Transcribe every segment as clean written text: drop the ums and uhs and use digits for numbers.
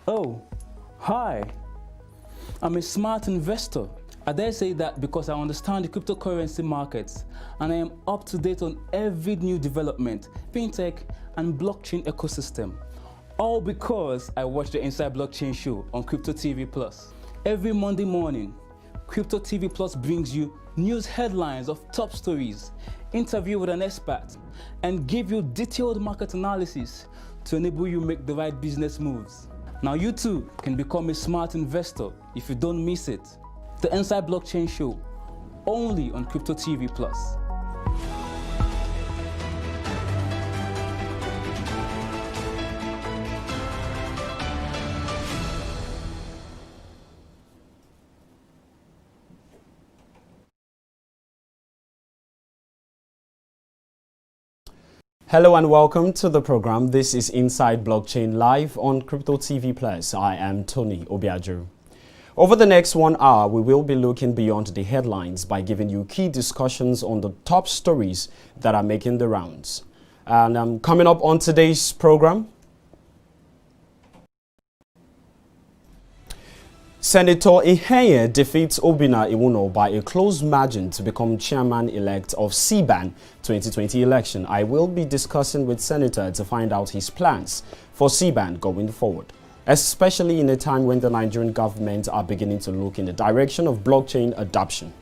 Oh, hi. I'm a smart investor. I dare say that because I understand the cryptocurrency markets and I am up to date on every new development, fintech and blockchain ecosystem. All because I watch the Inside Blockchain show on Crypto TV Plus. Every Monday morning, Crypto TV Plus brings you news headlines of top stories, interview with an expert, and give you detailed market analysis to enable you make the right business moves. Now you too can become a smart investor if you don't miss it. The Inside Blockchain Show, only on Crypto TV Plus. Hello and welcome to the program. This is Inside Blockchain live on Crypto TV Plus. I am Tony Obiajo. Over the next 1 hour, we will be looking beyond the headlines by giving you key discussions on the top stories that are making the rounds. And coming up on today's program, Senator Ihenyen defeats Obinna Iwuno by a close margin to become chairman-elect of SiBAN 2020 election. I will be discussing with Senator to find out his plans for SiBAN going forward, especially in a time when the Nigerian government are beginning to look in the direction of blockchain adoption.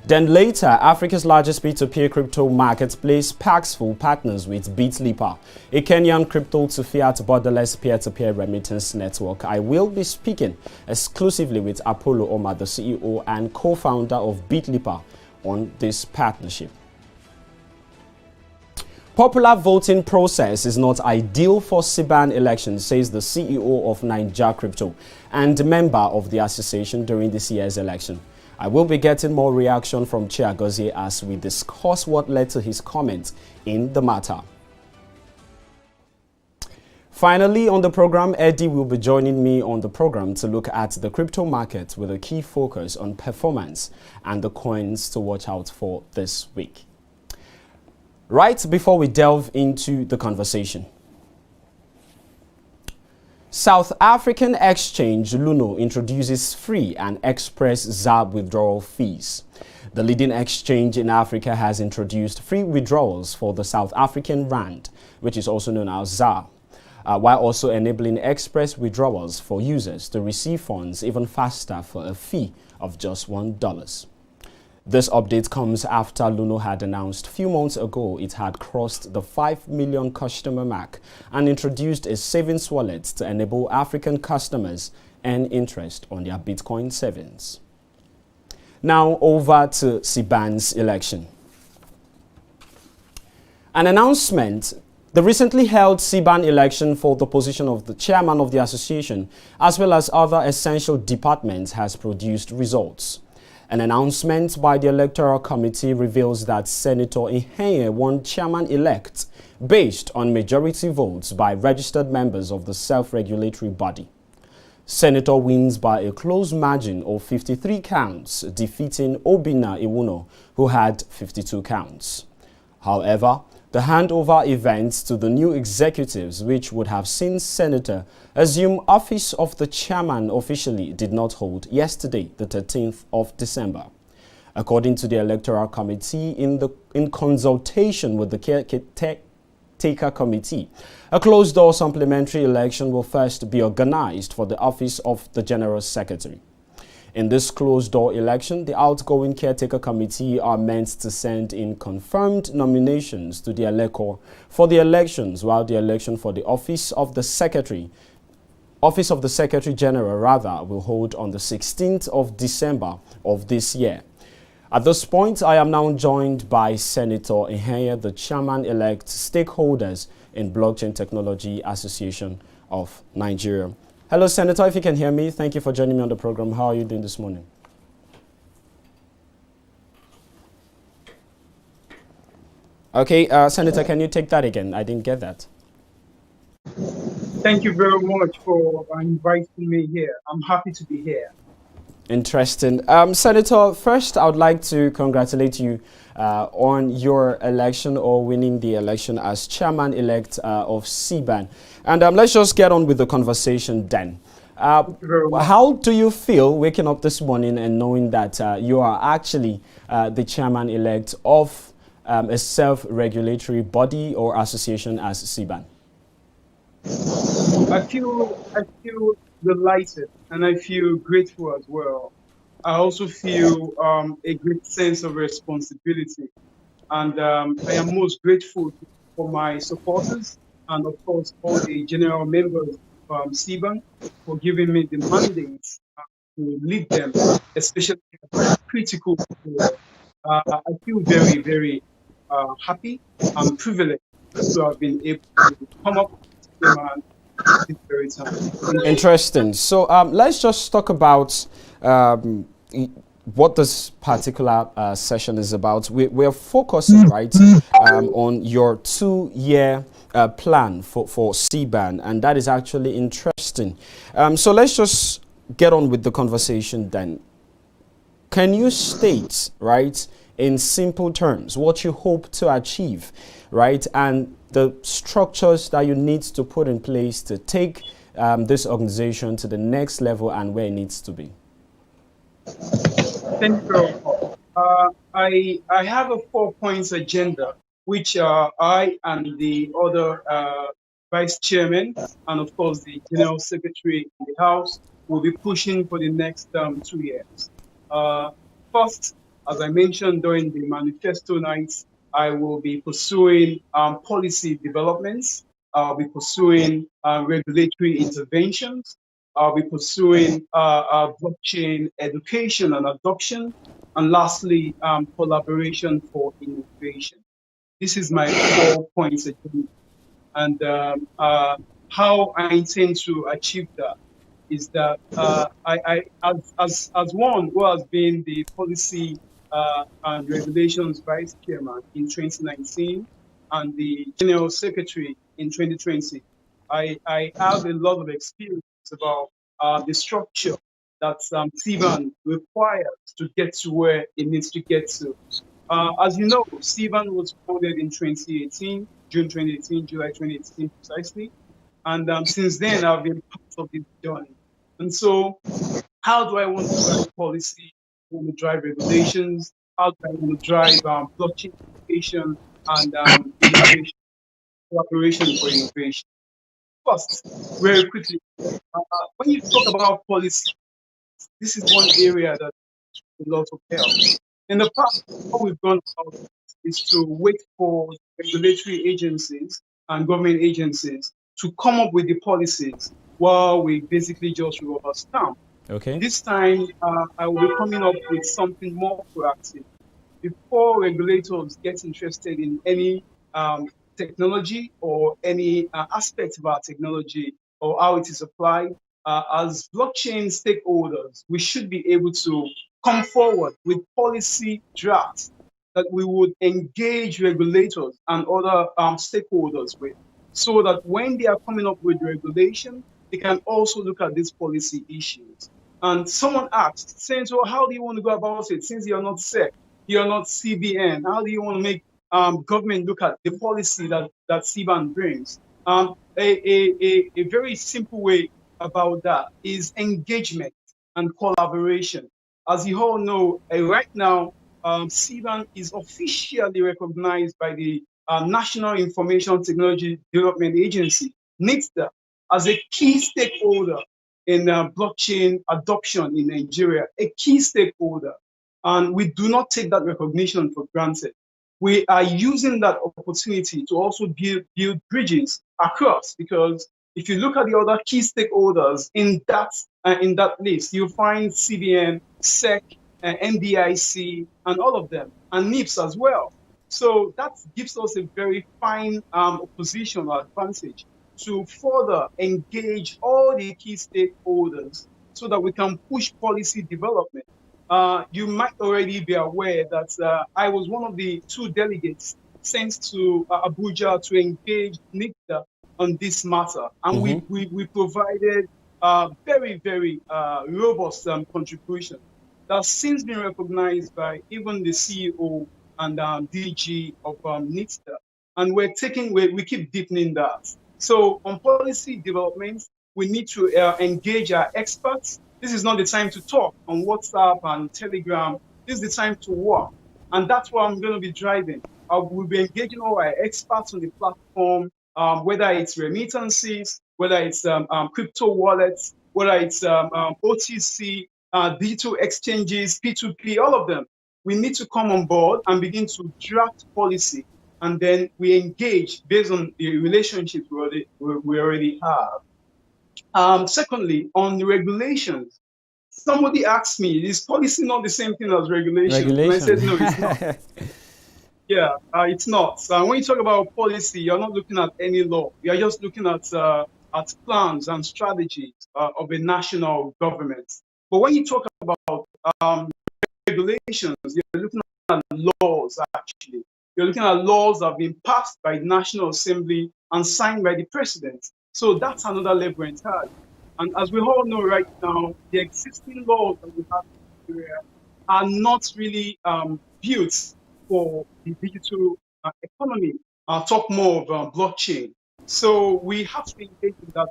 Then later, Africa's largest peer-to-peer crypto marketplace, Paxful, partners with BitLipa, a Kenyan Crypto-to-Fiat Borderless peer-to-peer remittance network. I will be speaking exclusively with Apollo Omar, the CEO and co-founder of BitLipa, on this partnership. Popular voting process is not ideal for SiBAN elections, says the CEO of NaijaCrypto and member of the association during this year's election. I will be getting more reaction from Chiagozie as we discuss what led to his comments in the matter. Finally, on the program, Eddie will be joining me on the program to look at the crypto market with a key focus on performance and the coins to watch out for this week. Right before we delve into the conversation, South African exchange Iwuno introduces free and express ZAR withdrawal fees. The leading exchange in Africa has introduced free withdrawals for the South African rand, which is also known as ZAR, while also enabling express withdrawals for users to receive funds even faster for a fee of just $1. This update comes after Iwuno had announced a few months ago it had crossed the 5 million customer mark and introduced a savings wallet to enable African customers earn interest on their Bitcoin savings. Now over to SiBAN's election. An announcement: the recently held SiBAN election for the position of the chairman of the association, as well as other essential departments, has produced results. An announcement by the Electoral Committee reveals that Senator Ihenyen won chairman-elect based on majority votes by registered members of the self-regulatory body. Senator wins by a close margin of 53 counts, defeating Obinna Iwuno, who had 52 counts. However, the handover events to the new executives, which would have seen Senator assume office of the chairman officially, did not hold yesterday, the 13th of December. According to the Electoral Committee, in consultation with the Caretaker Committee, a closed-door supplementary election will first be organized for the office of the General Secretary. In this closed-door election, the outgoing Caretaker Committee are meant to send in confirmed nominations to the elector for the elections, while the election for the Office of the Secretary General will hold on the 16th of December of this year. At this point, I am now joined by Senator Ihenyen, the chairman-elect, stakeholders in Blockchain Technology Association of Nigeria. Hello, Senator, if you can hear me, thank you for joining me on the program. How are you doing this morning? Okay, Senator, can you take that again? I didn't get that. Thank you very much for inviting me here. I'm happy to be here. Interesting. Senator, first, I would like to congratulate you on your election or winning the election as chairman-elect of SiBAN. And let's just get on with the conversation then. Thank you very much. How do you feel waking up this morning and knowing that you are actually the chairman-elect of a self-regulatory body or association as SiBAN? I feel delighted and I feel grateful as well. I also feel a great sense of responsibility, and I am most grateful for my supporters and of course all the general members of SiBAN for giving me the mandate to lead them, especially at this critical period. I feel very, very happy and privileged to have been able to come up with them at this very time. Thank you. Interesting. So let's just talk about what this particular session is about. We're focusing, right, on your 2-year plan for SiBAN, and that is actually interesting. So let's just get on with the conversation then. Can you state, right, in simple terms, what you hope to achieve, right, and the structures that you need to put in place to take this organization to the next level and where it needs to be? Thank you very much. I have a 4 points agenda, which I and the other vice chairman and of course the general secretary in the house will be pushing for the next 2 years. Uh, First, as I mentioned during the manifesto nights, I will be pursuing policy developments. I'll be pursuing regulatory interventions. I'll be pursuing blockchain education and adoption. And lastly, collaboration for innovation. This is my 4 points agenda. And how I intend to achieve that is that as one who has been the policy and regulations vice chairman in 2019 and the general secretary in 2020, I have a lot of experience about the structure that SiBAN requires to get to where it needs to get to. As you know, SiBAN was founded in 2018, June 2018, July 2018 precisely. And since then, I've been part of this journey. And so, how do I want to drive policy? I want to drive regulations? How do I want to drive blockchain education and innovation, collaboration for innovation? First, very quickly, when you talk about policy, this is one area that a lot of help. In the past, what we've done is to wait for regulatory agencies and government agencies to come up with the policies while we basically just rubber stamp. Okay. This time, I will be coming up with something more proactive. Before regulators get interested in any technology or any aspect of our technology or how it is applied, as blockchain stakeholders, we should be able to come forward with policy drafts that we would engage regulators and other stakeholders with, so that when they are coming up with regulation, they can also look at these policy issues. And someone asked, Senator, how do you want to go about it since you're not SEC, you're not CBN? How do you want to make government look at the policy that SiBAN brings? A very simple way about that is engagement and collaboration. As you all know, right now, SiBAN is officially recognized by the National Information Technology Development Agency, NITDA, as a key stakeholder in blockchain adoption in Nigeria, a key stakeholder. And we do not take that recognition for granted. We are using that opportunity to also build bridges across, because if you look at the other key stakeholders in that list, you'll find CBN, SEC, NDIC, and all of them, and NIPS as well. So that gives us a very fine position or advantage to further engage all the key stakeholders so that we can push policy development. You might already be aware that I was one of the 2 delegates sent to Abuja to engage NICTA on this matter. And we provided very, very robust contribution that's since been recognized by even the CEO and DG of NICTA. And we keep deepening that. So on policy development, We need to engage our experts. This is not the time to talk on WhatsApp and Telegram. This is the time to work. And that's what I'm going to be driving. We'll be engaging all our experts on the platform, whether it's remittances, whether it's crypto wallets, whether it's OTC, digital exchanges, P2P, all of them. We need to come on board and begin to draft policy. And then we engage based on the relationships we already have. Secondly, on the regulations, somebody asked me, is policy not the same thing as regulation? And I said, no, it's not. Yeah, it's not. When you talk about policy, you're not looking at any law. You're just looking at plans and strategies of a national government. But when you talk about regulations, you're looking at laws, actually. You're looking at laws that have been passed by the National Assembly and signed by the president. So that's another level entirely. And as we all know right now, the existing laws that we have in Nigeria are not really built for the digital economy. I'll talk more of blockchain. So we have to engage in that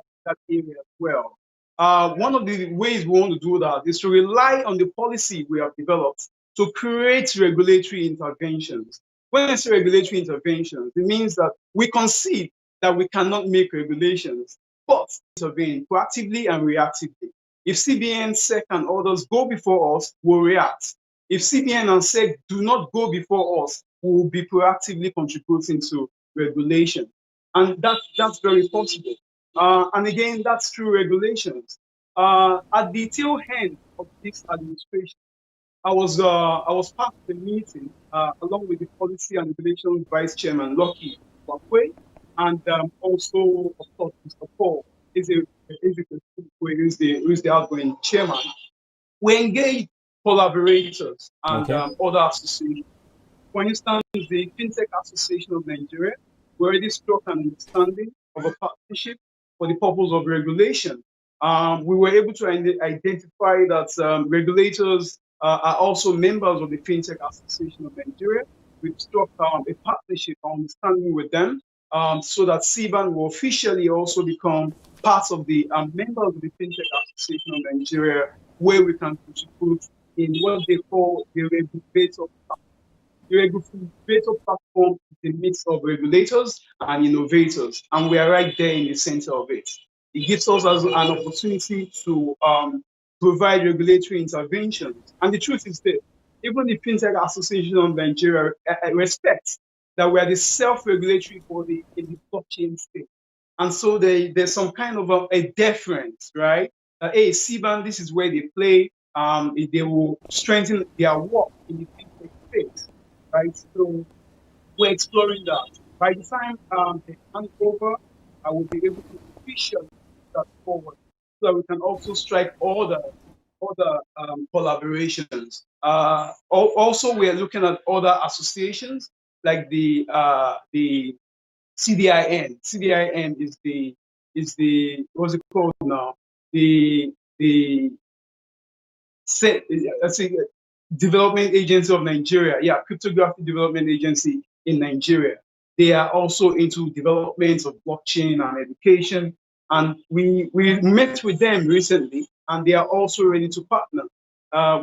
area as well. One of the ways we want to do that is to rely on the policy we have developed to create regulatory interventions. When I say regulatory interventions, it means that we concede that we cannot make regulations, but intervene proactively and reactively. If CBN, SEC, and others go before us, we'll react. If CBN and SEC do not go before us, we will be proactively contributing to regulation. And that's very possible. And again, that's through regulations. At the tail end of this administration, I was part of the meeting along with the Policy and Regulations Vice Chairman, Lucky Wakwe, and also, of course, Mr. Paul who's the outgoing chairman. We engage collaborators and other associations. For instance, the FinTech Association of Nigeria, we already struck an understanding of a partnership for the purpose of regulation. We were able to identify that regulators are also members of the FinTech Association of Nigeria. We've struck a partnership understanding with them so that SiBAN will officially also become part of the members of the FinTech Association of Nigeria, where we can contribute in what they call the regulator platform. The regulator platform is a mix of regulators and innovators, and we are right there in the center of it. It gives us an opportunity to provide regulatory interventions. And the truth is that even the FinTech Association of Nigeria respects that we are the self-regulatory body in the blockchain space. And so there's some kind of a deference, right? Hey, SiBAN, this is where they play. They will strengthen their work in the FinTech space, right? So we're exploring that. By the time they hand over, I will be able to officially that forward so that we can also strike other collaborations. Also, we are looking at other associations like the CDIN. CDIN is the what's it called now? Development Agency of Nigeria. Yeah, Cryptography Development Agency in Nigeria. They are also into development of blockchain and education. And we met with them recently, and they are also ready to partner.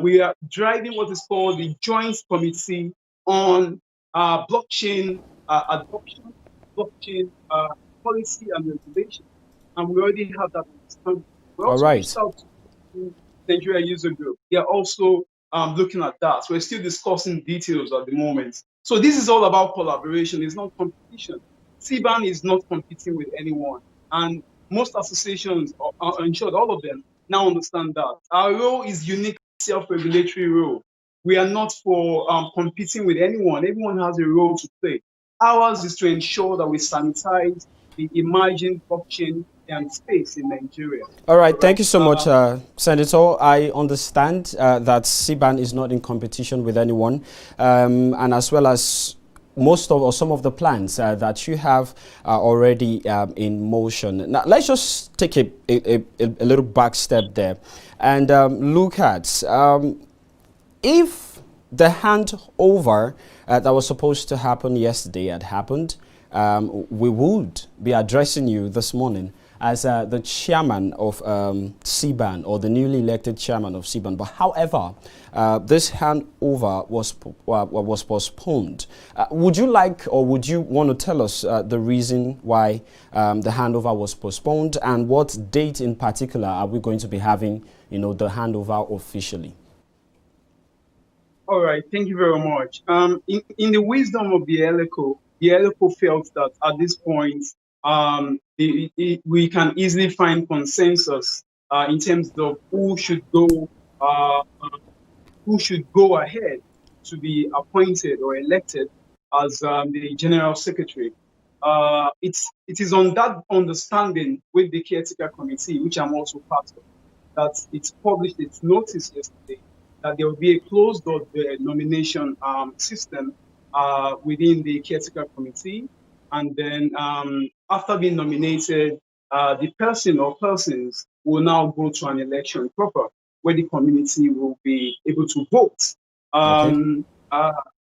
We are driving what is called the Joint Committee on Blockchain Adoption, Blockchain Policy and Regulation. And we already have that understanding. We also reached out to Nigeria User Group. They are also looking at that. So we're still discussing details at the moment. So this is all about collaboration. It's not competition. SiBAN is not competing with anyone. And most associations, in short, all of them, now understand that. Our role is unique, self-regulatory role. We are not for competing with anyone. Everyone has a role to play. Ours is to ensure that we sanitize the emerging blockchain and space in Nigeria. All right, thank you so much, Senator. I understand that SiBAN is not in competition with anyone, and as well as most of or some of the plans that you have already in motion. Now, let's just take a little back step there and look at if the handover that was supposed to happen yesterday had happened, we would be addressing you this morning as the chairman of SiBAN, or the newly elected chairman of SiBAN. But however, this handover was postponed. Would you like, or would you want to tell us the reason why the handover was postponed, and what date in particular are we going to be having, the handover officially? All right, thank you very much. In the wisdom of the ELECO felt that at this point, we can easily find consensus in terms of who should go ahead to be appointed or elected as the General Secretary. It is on that understanding with the Caretaker Committee, which I'm also part of, that it's published its notice yesterday that there will be a closed-door nomination system within the Caretaker Committee. And then after being nominated, the person or persons will now go to an election proper, where the community will be able to vote. Okay.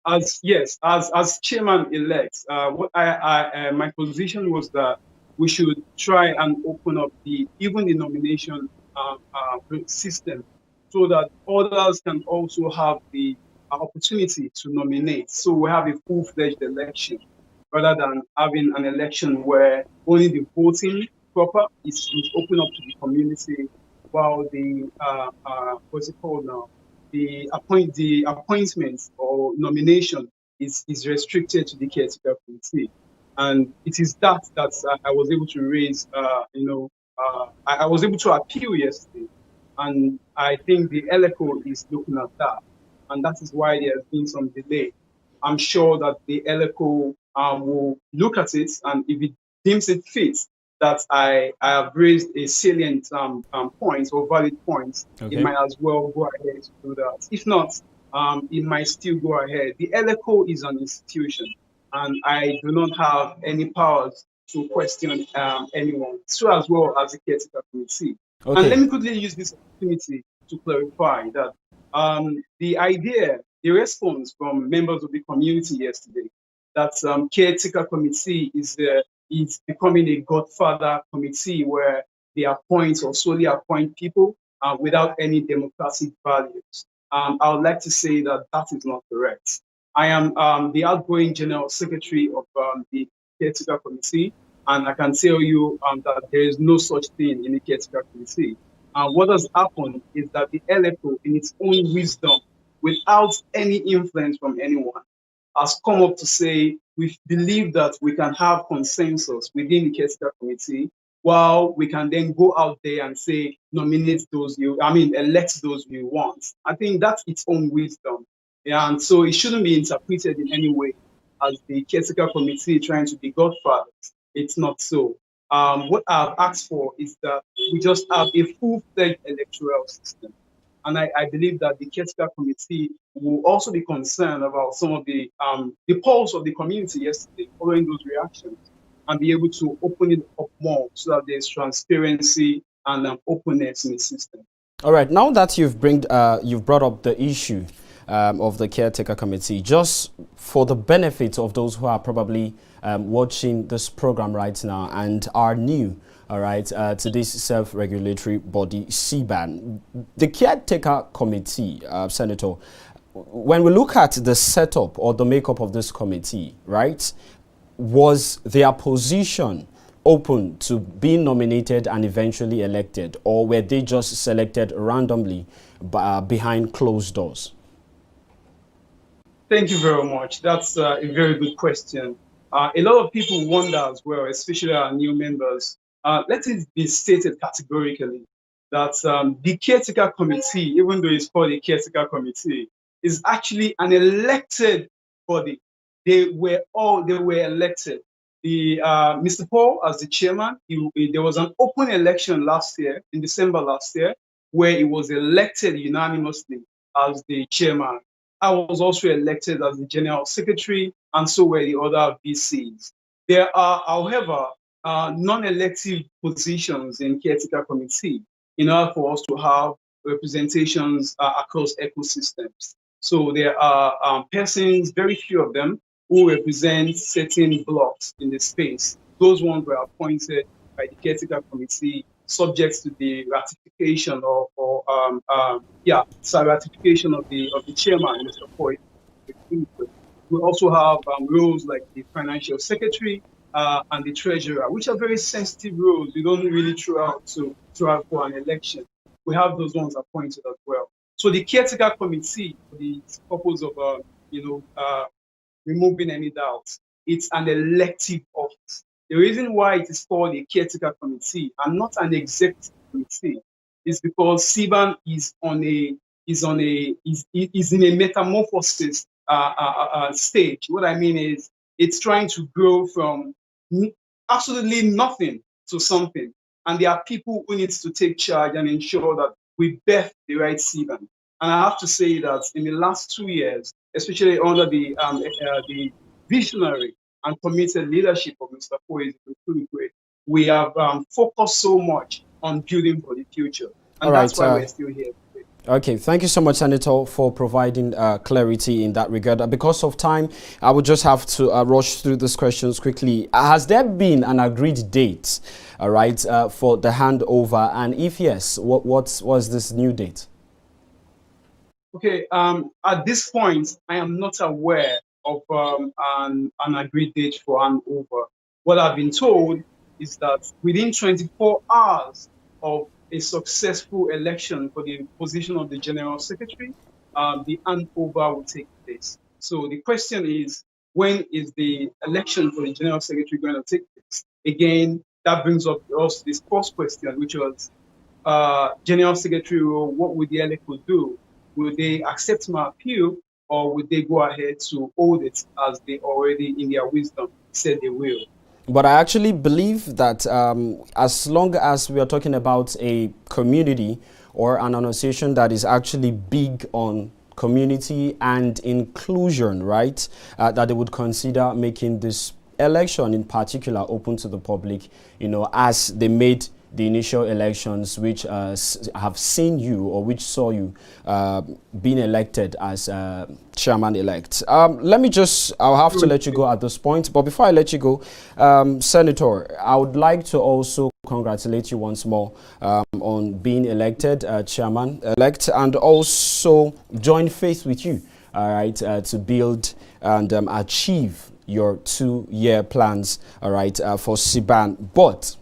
As chairman-elect, my position was that we should try and open up even the nomination system, so that others can also have the opportunity to nominate. So we have a full-fledged election, rather than having an election where only the voting proper is open up to the community, while the what's it called now? The appointment or nomination is restricted to the Caretaker Committee. And it is that I was able to raise, I was able to appeal yesterday. And I think the ELECO is looking at that. And that is why there has been some delay. I'm sure that the ELECO will look at it, and if it deems it fit that I have raised a salient point or valid point, Okay. it might as well go ahead to do that. If not, it might still go ahead. The ELECO is an institution, and I do not have any powers to question anyone, so as well as the Caretaker Committee. Okay. And let me quickly use this opportunity to clarify that the response from members of the community yesterday, that Caretaker Committee is becoming a godfather committee where they appoint or solely appoint people without any democratic values. I would like to say that that is not correct. I am the outgoing General Secretary of the Caretaker Committee, and I can tell you that there is no such thing in the Caretaker Committee. What has happened is that the ELECO, in its own wisdom, without any influence from anyone, has come up to say we believe that we can have consensus within the Caretaker Committee, while we can then go out there and say elect those you want. I think that's its own wisdom. Yeah, and so it shouldn't be interpreted in any way as the Caretaker Committee trying to be godfathers. It's not so. What I've asked for is that we just have a full-fledged electoral system. And I believe that the Caretaker Committee will also be concerned about some of the polls of the community yesterday following those reactions, and be able to open it up more so that there's transparency and openness in the system. All right. Now that you've brought up the issue of the Caretaker Committee, just for the benefit of those who are probably watching this program right now and are new, all right, to this self-regulatory body, SiBAN, the Caretaker Committee, Senator, when we look at the setup or the makeup of this committee, right, was their position open to being nominated and eventually elected, or were they just selected randomly behind closed doors? Thank you very much. That's a very good question. A lot of people wonder as well, especially our new members. Let it be stated categorically that the Caretaker Committee, even though it's called a Caretaker Committee, is actually an elected body. They were elected. Mr. Paul, as the chairman, there was an open election last year, in December last year, where he was elected unanimously as the chairman. I was also elected as the general secretary, and so were the other VCs. There are, however, non-elective positions in Caretaker Committee in order for us to have representations across ecosystems. So there are persons, very few of them, who represent certain blocks in the space. Those ones were appointed by the caretaker committee, subject to the ratification ratification of the chairman, Mr. Foy. We also have roles like the financial secretary and the treasurer, which are very sensitive roles. You don't really throw out for an election. We have those ones appointed as well. So the caretaker committee, for the purpose of removing any doubts, it's an elective office. The reason why it is called a caretaker committee and not an executive committee is because SiBAN is in a metamorphosis stage. What I mean is, it's trying to grow from absolutely nothing to something, and there are people who need to take charge and ensure that we birth the right SiBAN. And I have to say that in the last 2 years, especially under the visionary and committed leadership of Mr. Foy, we have focused so much on building for the future, and that's why we're still here. Okay, thank you so much, Senator, for providing clarity in that regard. Because of time, I would just have to rush through these questions quickly. Has there been an agreed date, all right, for the handover? And if yes, what was this new date? Okay, at this point, I am not aware of an agreed date for handover. What I've been told is that within 24 hours of a successful election for the position of the General Secretary, the handover will take place. So the question is, when is the election for the General Secretary going to take place? Again, that brings up us this first question, which was General Secretary, what would the electorate do? Will they accept my appeal, or would they go ahead to hold it as they already, in their wisdom, said they will? But I actually believe that as long as we are talking about a community or an association that is actually big on community and inclusion, right, that they would consider making this election in particular open to the public, you know, as they made the initial elections, which have seen you, or which saw you being elected as chairman-elect. I'll have to let you go at this point. But before I let you go, Senator, I would like to also congratulate you once more on being elected chairman-elect, and also join faith with you, all right, to build and achieve your 2-year plans, all right, for SiBAN. But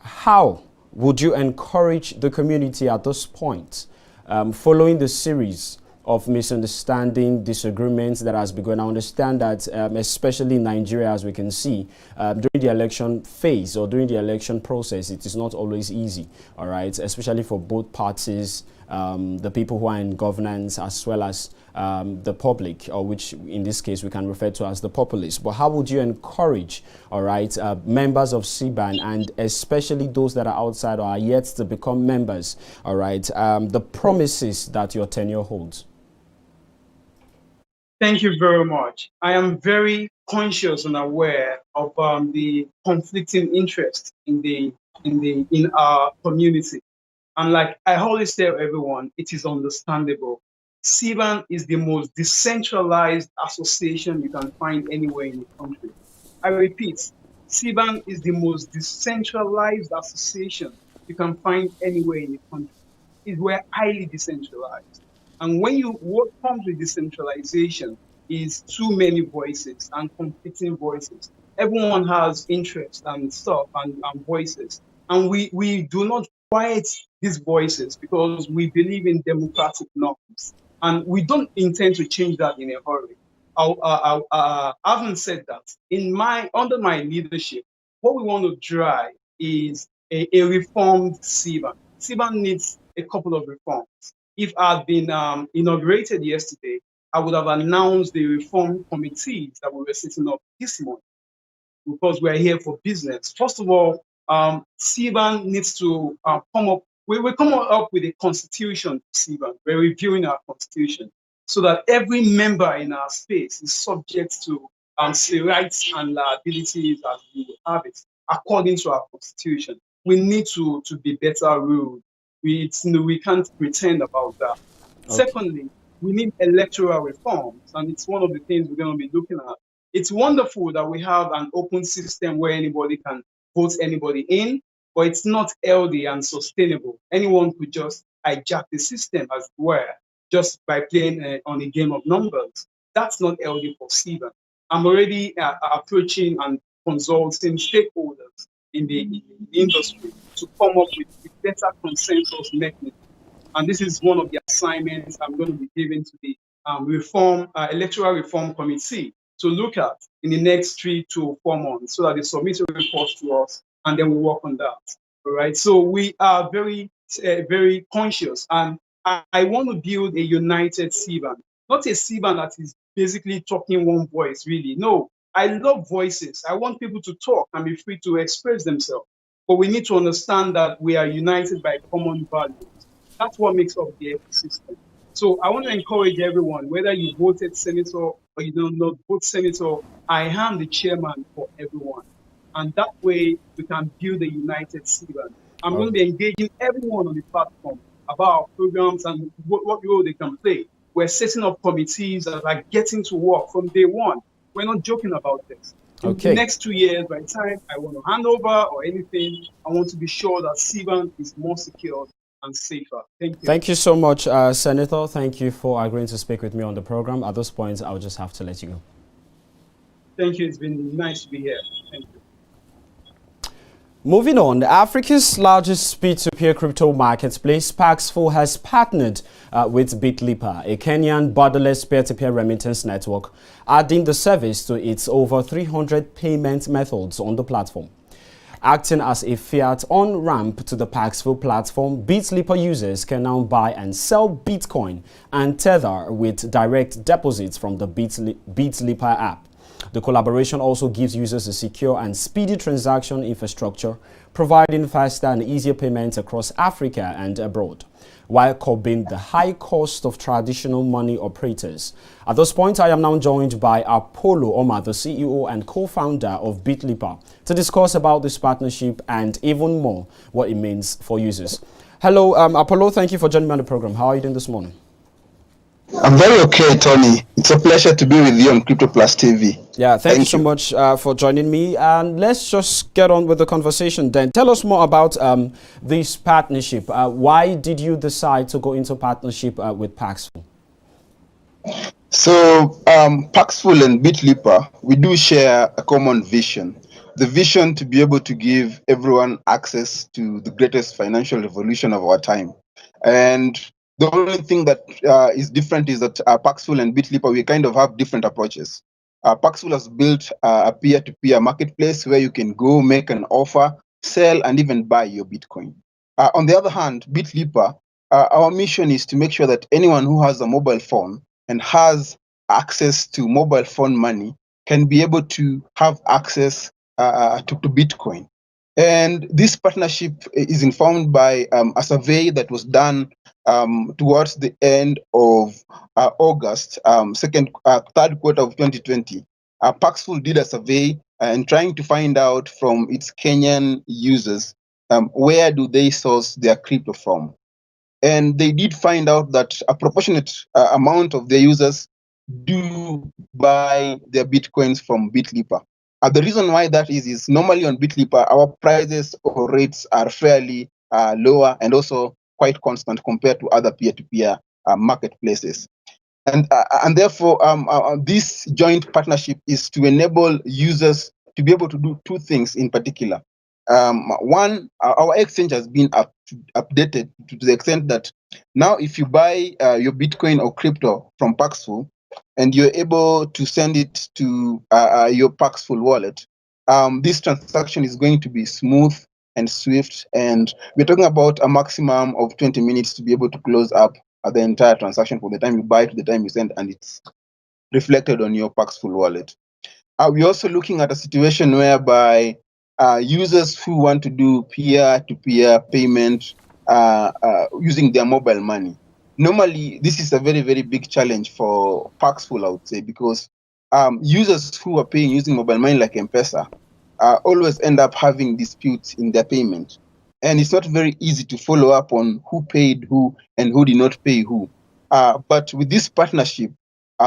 how would you encourage the community at this point, following the series of misunderstanding, disagreements that has begun? I understand that, especially in Nigeria, as we can see, during the election phase or during the election process, it is not always easy, all right, especially for both parties, the people who are in governance, as well as the public, or which in this case we can refer to as the populace. But how would you encourage, all right, members of SiBAN, and especially those that are outside or are yet to become members, all right, the promises that your tenure holds? Thank you very much. I am very conscious and aware of the conflicting interest in our community. And like I always tell everyone, it is understandable. SiBAN is the most decentralized association you can find anywhere in the country. I repeat, SiBAN is the most decentralized association you can find anywhere in the country. We're highly decentralized. And what comes with decentralization is too many voices and competing voices. Everyone has interests and stuff and voices. And we do not quiet these voices because we believe in democratic norms. And we don't intend to change that in a hurry. Having said that, under my leadership, what we want to drive is a reformed SiBAN. SiBAN needs a couple of reforms. If I had been inaugurated yesterday, I would have announced the reform committees that we were setting up this morning, because we're here for business. First of all, SiBAN needs to come up. We're coming up with a constitution for SiBAN. We're reviewing our constitution so that every member in our space is subject to rights and liabilities as we have it according to our constitution. We need to be better ruled. We can't pretend about that. Okay. Secondly, we need electoral reforms, and it's one of the things we're going to be looking at. It's wonderful that we have an open system where anybody can vote anybody in, but it's not healthy and sustainable. Anyone could just hijack the system, as it were, just by playing on a game of numbers. That's not healthy for SiBAN. I'm already approaching and consulting stakeholders in the industry to come up with better consensus mechanism. And this is one of the assignments I'm going to be giving to the electoral reform committee to look at in the next 3 to 4 months, so that they submit a report to us and then we work on that. All right. So we are very, very conscious, and I want to build a united SiBAN, not a SiBAN that is basically talking one voice. Really, no. I love voices. I want people to talk and be free to express themselves. But we need to understand that we are united by common values. That's what makes up the ecosystem. So I want to encourage everyone, whether you voted senator or you do not vote senator, I am the chairman for everyone. And that way we can build a united SiBAN. I'm going to be engaging everyone on the platform about our programs and what role they can play. We're setting up committees that are getting to work from day one. We're not joking about this. In the next 2 years, by the time I want to hand over or anything, I want to be sure that SiBAN is more secure and safer. Thank you. Thank you so much, Senator. Thank you for agreeing to speak with me on the program. At this point, I'll just have to let you go. Thank you. It's been nice to be here. Thank you. Moving on, Africa's largest peer-to-peer crypto marketplace, Paxful, has partnered with BitLipa, a Kenyan borderless peer-to-peer remittance network, adding the service to its over 300 payment methods on the platform. Acting as a fiat on-ramp to the Paxful platform, BitLipa users can now buy and sell Bitcoin and Tether with direct deposits from the BitLipa app. The collaboration also gives users a secure and speedy transaction infrastructure, providing faster and easier payments across Africa and abroad, while curbing the high cost of traditional money operators. At this point, I am now joined by Apollo Omar, the CEO and co-founder of BitLipa, to discuss about this partnership and even more what it means for users. Hello, Apollo, thank you for joining me on the program. How are you doing this morning? I'm very okay, Tony. It's a pleasure to be with you on Crypto Plus TV. Yeah, thank you so much for joining me. And let's just get on with the conversation then. Tell us more about this partnership. Why did you decide to go into partnership with Paxful? So, Paxful and BitLipa, we do share a common vision. The vision to be able to give everyone access to the greatest financial revolution of our time. And the only thing that is different is that Paxful and BitLipa, we kind of have different approaches. Paxful has built a peer-to-peer marketplace where you can go make an offer, sell, and even buy your Bitcoin. On the other hand, BitLipa, our mission is to make sure that anyone who has a mobile phone and has access to mobile phone money can be able to have access to Bitcoin. And this partnership is informed by a survey that was done towards the end of August, third quarter of 2020. Paxful did a survey and trying to find out from its Kenyan users where do they source their crypto from. And they did find out that a proportionate amount of their users do buy their Bitcoins from BitLipa. The reason why that is normally on BitLipa, our prices or rates are fairly lower and also quite constant compared to other peer-to-peer marketplaces. And therefore, this joint partnership is to enable users to be able to do two things in particular. One, our exchange has been updated to the extent that now if you buy your Bitcoin or crypto from Paxful, and you're able to send it to your Paxful wallet, this transaction is going to be smooth and swift, and we're talking about a maximum of 20 minutes to be able to close up the entire transaction from the time you buy to the time you send, and it's reflected on your Paxful wallet. We're also looking at a situation whereby users who want to do peer-to-peer payment using their mobile money. Normally, this is a very, very big challenge for Paxful, I would say, because users who are paying using mobile money like M-Pesa always end up having disputes in their payment. And it's not very easy to follow up on who paid who and who did not pay who. But with this partnership,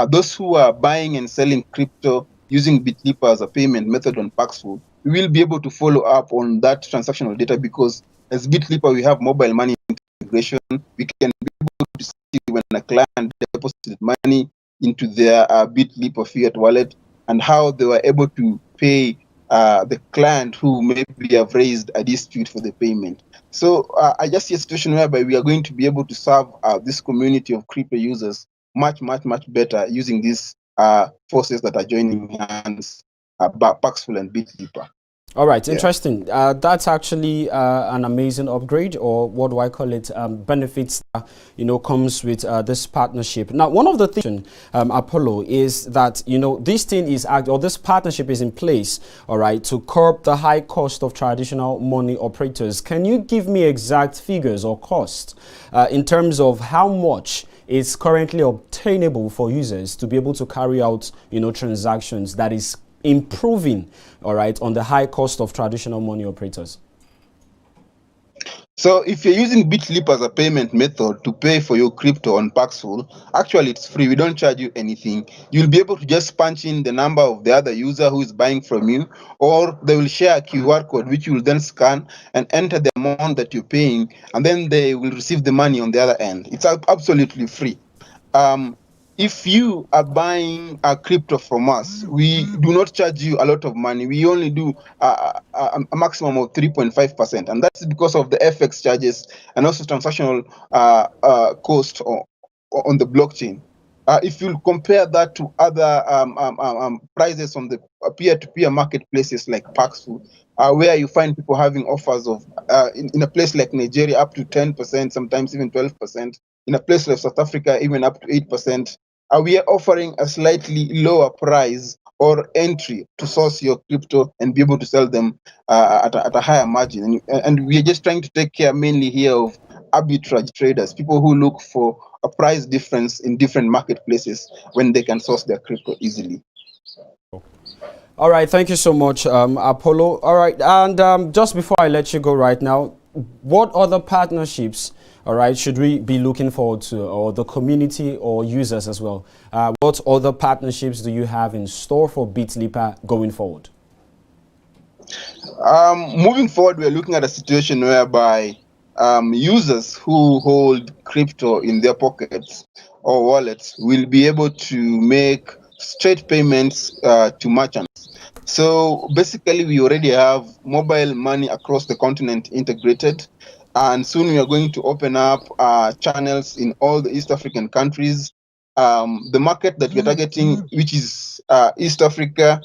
those who are buying and selling crypto using BitLipa as a payment method on Paxful we will be able to follow up on that transactional data, because as BitLipa, we have mobile money integration. We can be able to see when a client deposited money into their BitLipa fiat wallet and how they were able to pay the client who maybe have raised a dispute for the payment. So I just see a situation whereby we are going to be able to serve this community of crypto users much better using these forces that are joining hands, Paxful and BitLipa. All right, Yeah. interesting. That's actually an amazing upgrade, or what do I call it? Benefits that, comes with this partnership. Now, one of the things, Apollo, is that this thing is or this partnership is in place, all right, to curb the high cost of traditional money operators. Can you give me exact figures or costs in terms of how much is currently obtainable for users to be able to carry out, transactions that is improving, all right, on the high cost of traditional money operators? So if you're using BitLipa as a payment method to pay for your crypto on Paxful, actually it's free. We don't charge you anything. You'll be able to just punch in the number of the other user who is buying from you, or they will share a QR code which you will then scan and enter the amount that you're paying, and then they will receive the money on the other end. It's absolutely free. If you are buying a crypto from us, we do not charge you a lot of money. We only do a maximum of 3.5%, and that's because of the FX charges and also transactional cost on the blockchain. If you compare that to other prices on the peer-to-peer marketplaces like Paxful, where you find people having offers of, in a place like Nigeria, up to 10%, sometimes even 12%. In a place like South Africa, even up to 8%. We are offering a slightly lower price or entry to source your crypto and be able to sell them at a higher margin. And we are just trying to take care mainly here of arbitrage traders, people who look for a price difference in different marketplaces when they can source their crypto easily. All right, thank you so much, Apollo. All right, and just before I let you go right now, what other partnerships, all right, should we be looking forward to, or the community or users as well? What other partnerships do you have in store for BitLipa going forward? Moving forward, we're looking at a situation whereby users who hold crypto in their pockets or wallets will be able to make straight payments to merchants. So basically, we already have mobile money across the continent integrated, and soon we are going to open up channels in all the East African countries. The market that we're targeting, which is East Africa,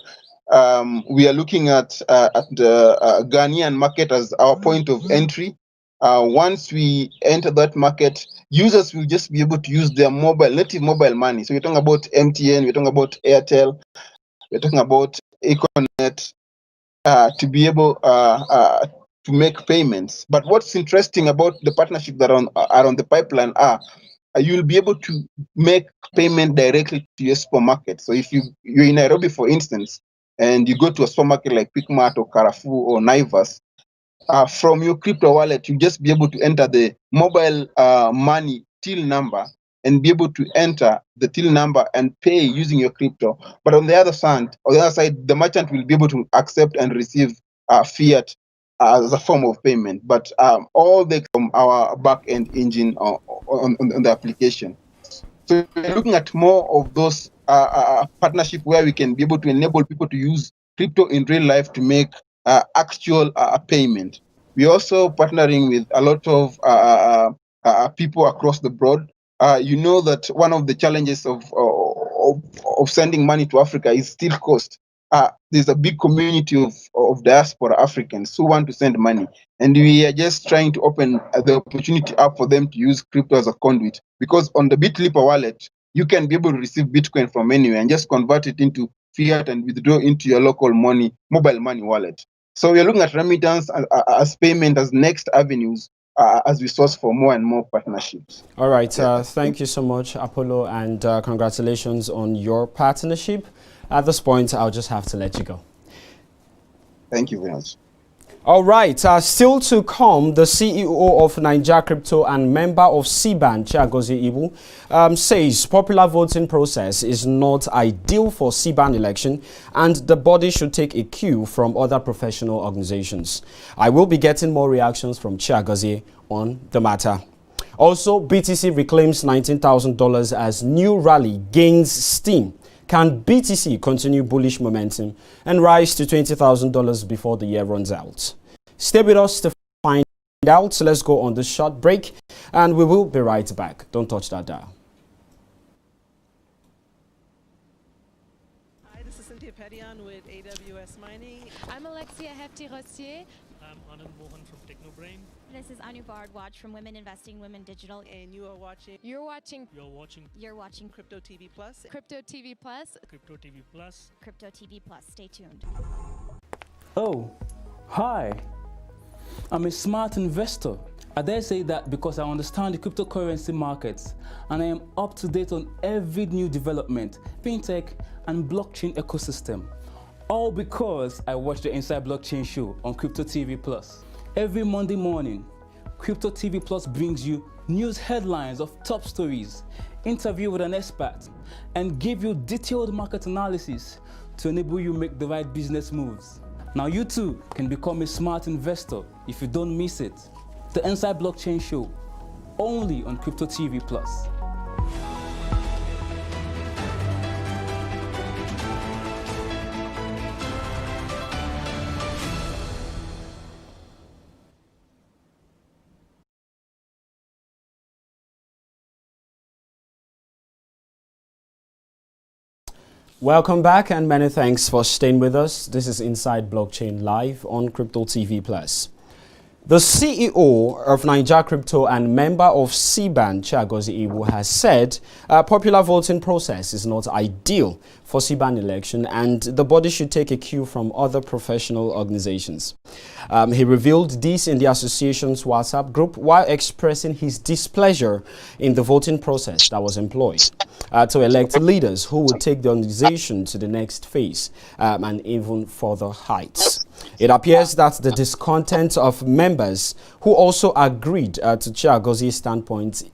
we are looking at the Ghanaian market as our point of entry. Once we enter that market, users will just be able to use their native mobile money. So we're talking about MTN, we're talking about Airtel, we're talking about Econet, to be able to make payments. But what's interesting about the partnership that are on the pipeline you'll be able to make payment directly to your supermarket. So if you're in Nairobi, for instance, and you go to a supermarket like Quickmart or Carrefour or Naivas, from your crypto wallet, you just be able to enter the mobile money till number and be able to enter the till number and pay using your crypto. But on the other side, the merchant will be able to accept and receive fiat as a form of payment. But all from our back-end engine on the application. So we're looking at more of those partnership where we can be able to enable people to use crypto in real life to make actual payment. We're also partnering with a lot of people across the board. You know that one of the challenges of sending money to Africa is still cost. There's a big community of diaspora Africans who want to send money, and we are just trying to open the opportunity up for them to use crypto as a conduit, because on the BitLipa wallet, you can be able to receive Bitcoin from anywhere and just convert it into fiat and withdraw into your local mobile money wallet. So we're looking at remittance as payment as next avenues as we source for more and more partnerships. All right, thank you so much, Apollo, and congratulations on your partnership. At this point, I'll just have to let you go. Thank you very much. All right, still to come, the CEO of NaijaCrypto and member of SiBAN, Chiagozie Ibu, says popular voting process is not ideal for SiBAN election and the body should take a cue from other professional organizations. I will be getting more reactions from Chiagozie on the matter. Also, BTC reclaims $19,000 as new rally gains steam. Can BTC continue bullish momentum and rise to $20,000 before the year runs out? Stay with us to find out. So let's go on this short break and we will be right back. Don't touch that dial. Hi, this is Cynthia Petian with AWS Mining. I'm Alexia Hefty-Rossier. I'm Anand Mohan from TechnoBrain. This is Anu Bardwaj from Women Investing, Women Digital. And you are watching You're watching Crypto TV Plus. Crypto TV Plus. Crypto TV Plus. Crypto TV Plus. Stay tuned. Oh, hi. I'm a smart investor. I dare say that because I understand the cryptocurrency markets and I am up to date on every new development, fintech and blockchain ecosystem. All because I watch the Inside Blockchain show on Crypto TV Plus. Every Monday morning, Crypto TV Plus brings you news headlines of top stories, interview with an expert, and give you detailed market analysis to enable you make the right business moves. Now you too can become a smart investor if you don't miss it. The Inside Blockchain show, only on Crypto TV Plus. Welcome back and many thanks for staying with us. This is Inside Blockchain Live on Crypto TV Plus. The CEO of NaijaCrypto and member of SiBAN, Chiagozie Ibu, has said popular voting process is not ideal for SiBAN election and the body should take a cue from other professional organizations. He revealed this in the association's WhatsApp group while expressing his displeasure in the voting process that was employed to elect leaders who would take the organization to the next phase and even further heights. It appears that the discontent of members who also agreed to Chiagozie's standpoint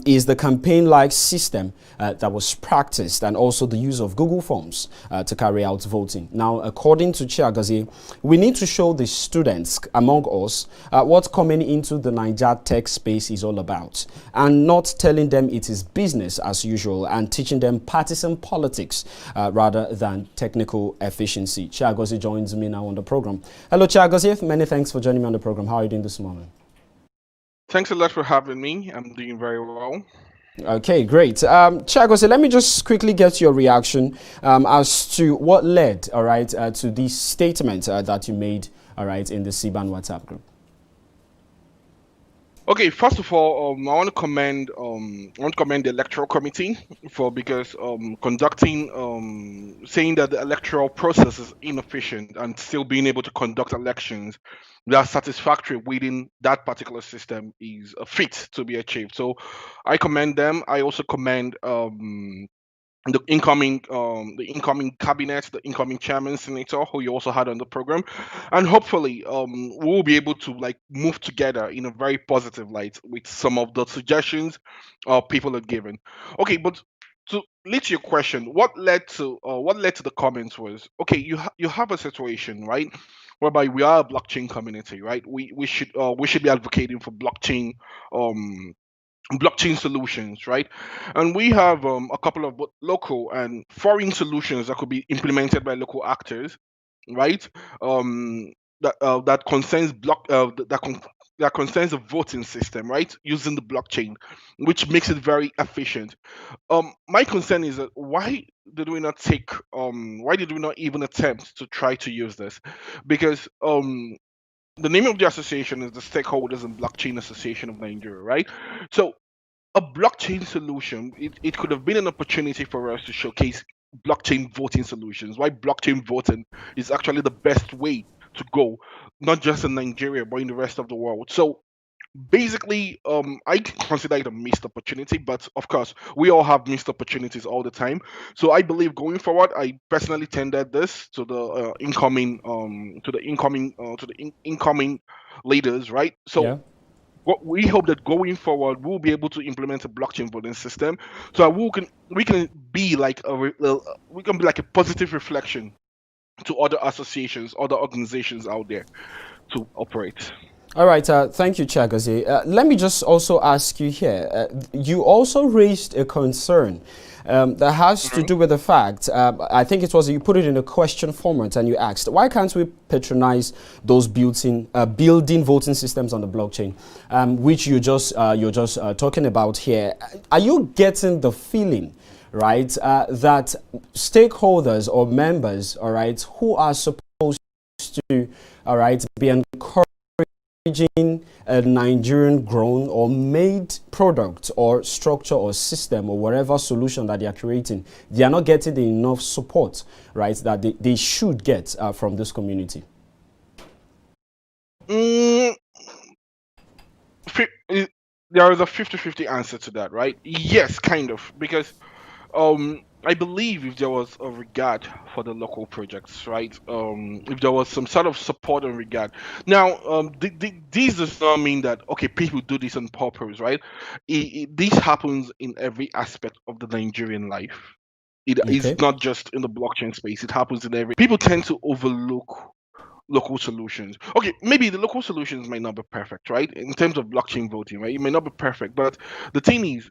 is the campaign-like system that was practiced and also the use of Google Forms to carry out voting. Now, according to Chiagozie, we need to show the students among us what coming into the Naija tech space is all about and not telling them it is business as usual and teaching them partisan politics rather than technical efficiency. Chiagozie joins me now on the program. Hello, Chiagozie. Many thanks for joining me on the program. How are you doing this morning? Thanks a lot for having me. I'm doing very well. Okay, great. Chiagozie, let me just quickly get your reaction as to what led, all right, to this statement that you made, all right, in the SiBAN WhatsApp group. Okay, first of all, I want to commend the electoral committee for conducting saying that the electoral process is inefficient and still being able to conduct elections that are satisfactory within that particular system is a feat to be achieved. So I commend them. I also commend the incoming cabinet, the incoming chairman, senator, who you also had on the program, and hopefully we'll be able to like move together in a very positive light with some of the suggestions people are given. Okay, but to lead to your question, what led to the comments was, okay, you have a situation, right, whereby we are a blockchain community, right? We should be advocating for blockchain solutions, right? And we have a couple of both local and foreign solutions that could be implemented by local actors, right? That concerns that concerns the voting system, right? Using the blockchain, which makes it very efficient. My concern is that why did we not even attempt to try to use this? Because the name of the association is the Stakeholders in Blockchain Association of Nigeria, right? So a blockchain solution, it could have been an opportunity for us to showcase blockchain voting solutions, why blockchain voting is actually the best way to go, not just in Nigeria, but in the rest of the world. So basically, I consider it a missed opportunity, but of course, we all have missed opportunities all the time. So I believe going forward, I personally tendered this to the incoming leaders, right? So Yeah. what we hope that going forward we'll be able to implement a blockchain voting system, so that we can be like we can be like a positive reflection to other associations, other organizations out there to operate. All right, thank you, Chagazi. Let me just also ask you here. You also raised a concern that has to do with the fact, I think it was you put it in a question format and you asked, why can't we patronize those building voting systems on the blockchain, which you're just talking about here? Are you getting the feeling, right, that stakeholders or members, all right, who are supposed to, all right, be encouraged a Nigerian grown or made product or structure or system or whatever solution that they are creating, they are not getting the enough support, right, that they should get from this community? Mm, there is a 50-50 answer to that, right? Yes, kind of, because I believe if there was a regard for the local projects, right? If there was some sort of support and regard. Now, these does not mean that okay, people do this on purpose, right? This happens in every aspect of the Nigerian life. It is Okay. not just in the blockchain space. It happens in every. People tend to overlook local solutions. Okay, maybe the local solutions might not be perfect, right? In terms of blockchain voting, right? It may not be perfect, but the thing is,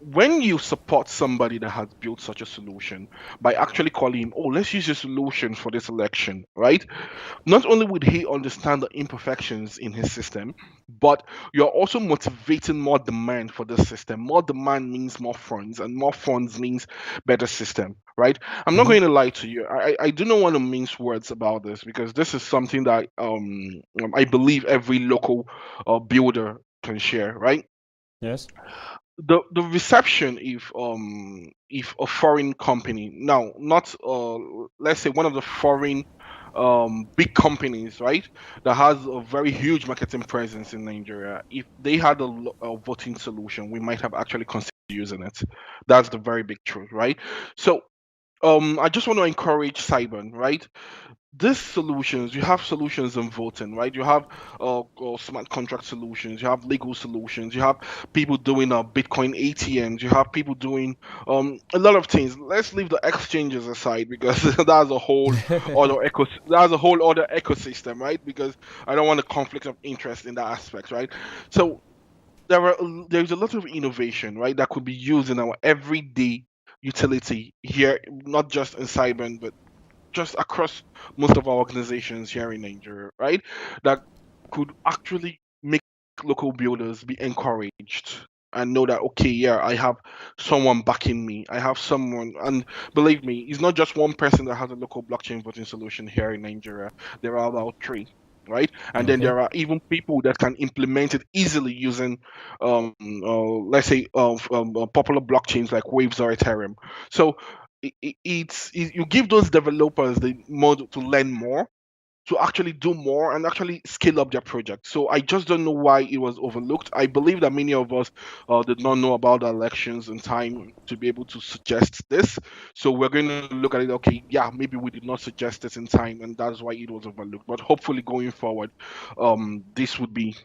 when you support somebody that has built such a solution by actually calling him, oh, let's use your solution for this election, right? Not only would he understand the imperfections in his system, but you're also motivating more demand for the system. More demand means more funds, and more funds means better system, right? I'm not going to lie to you. I do not want to mince words about this, because this is something that I believe every local builder can share, right? Yes. The reception, if a foreign company, now not let's say one of the foreign big companies, right, that has a very huge marketing presence in Nigeria, if they had a voting solution, we might have actually considered using it. That's the very big truth, right? So I just want to encourage SiBAN, right? These solutions, you have solutions in voting, right? You have smart contract solutions, you have legal solutions, you have people doing Bitcoin ATMs, you have people doing a lot of things. Let's leave the exchanges aside, because that's a whole other ecosystem, right? Because I don't want a conflict of interest in that aspect, right? So there's a lot of innovation, right, that could be used in our everyday utility here, not just in cyber, but just across most of our organizations here in Nigeria, right? That could actually make local builders be encouraged and know that okay, yeah, I have someone backing me. I have someone, and believe me, it's not just one person that has a local blockchain voting solution here in Nigeria. There are about three. Right, and then Okay. there are even people that can implement it easily using, let's say, popular blockchains like Waves or Ethereum. So you give those developers the mode to learn more, to actually do more, and actually scale up their project. So I just don't know why it was overlooked. I believe that many of us did not know about the elections in time to be able to suggest this. So we're going to look at it. Okay, yeah, maybe we did not suggest it in time, and that's why it was overlooked. But hopefully, going forward, this would be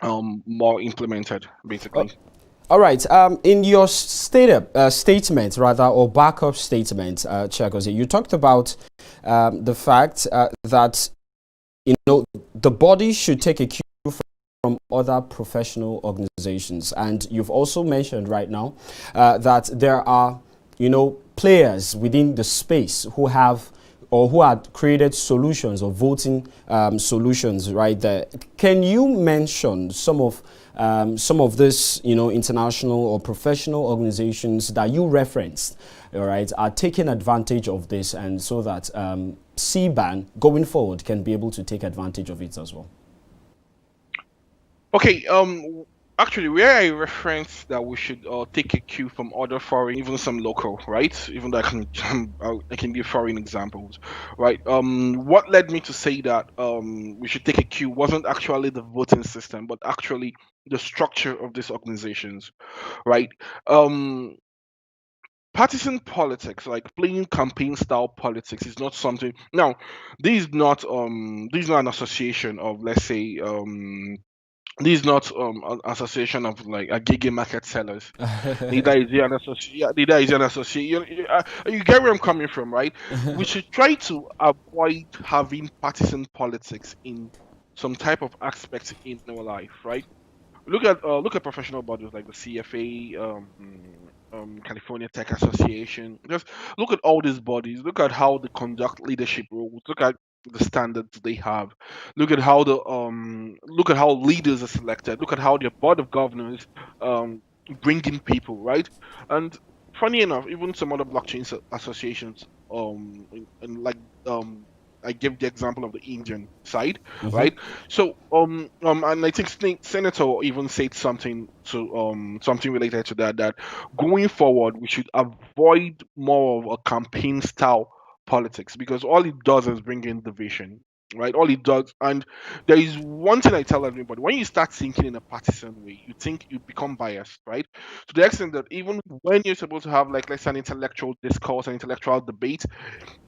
more implemented, basically. All right. In your statement, rather, or backup statement, Chiagozie, you talked about the fact that the body should take a cue from other professional organizations, and you've also mentioned right now that there are players within the space who have or who had created solutions or voting solutions right there. Can you mention some of this, international or professional organizations that you referenced, all right, are taking advantage of this, and so that SiBAN going forward can be able to take advantage of it as well? Okay, Actually, where I referenced that we should take a cue from other foreign, even some local, right? Even though I can I can give foreign examples, right? What led me to say that we should take a cue wasn't actually the voting system, but actually the structure of these organizations, right? Um, Partisan politics, like playing campaign style politics, is not something. Now, this is not an association of, let's say, this is not an association of like a gigi market sellers. Neither is it an association. Yeah, neither is it an association. You get where I'm coming from, right? We should try to avoid having partisan politics in some type of aspects in our life, right? Look at professional bodies like the CFA, California Tech Association. Just look at all these bodies. Look at how they conduct leadership roles. Look at the standards they have. Look at how leaders are selected. Look at how their board of governors um bring in people, right? And funny enough, even some other blockchain associations, and like um I give the example of the Indian side, Mhm. right? So and I think Senator even said something related to that, that going forward we should avoid more of a campaign style politics, because all it does is bring in division, right? All it does. And there is one thing I tell everybody: when you start thinking in a partisan way, you become biased, right? To the extent that even when you're supposed to have, like, let's say, an intellectual discourse, an intellectual debate,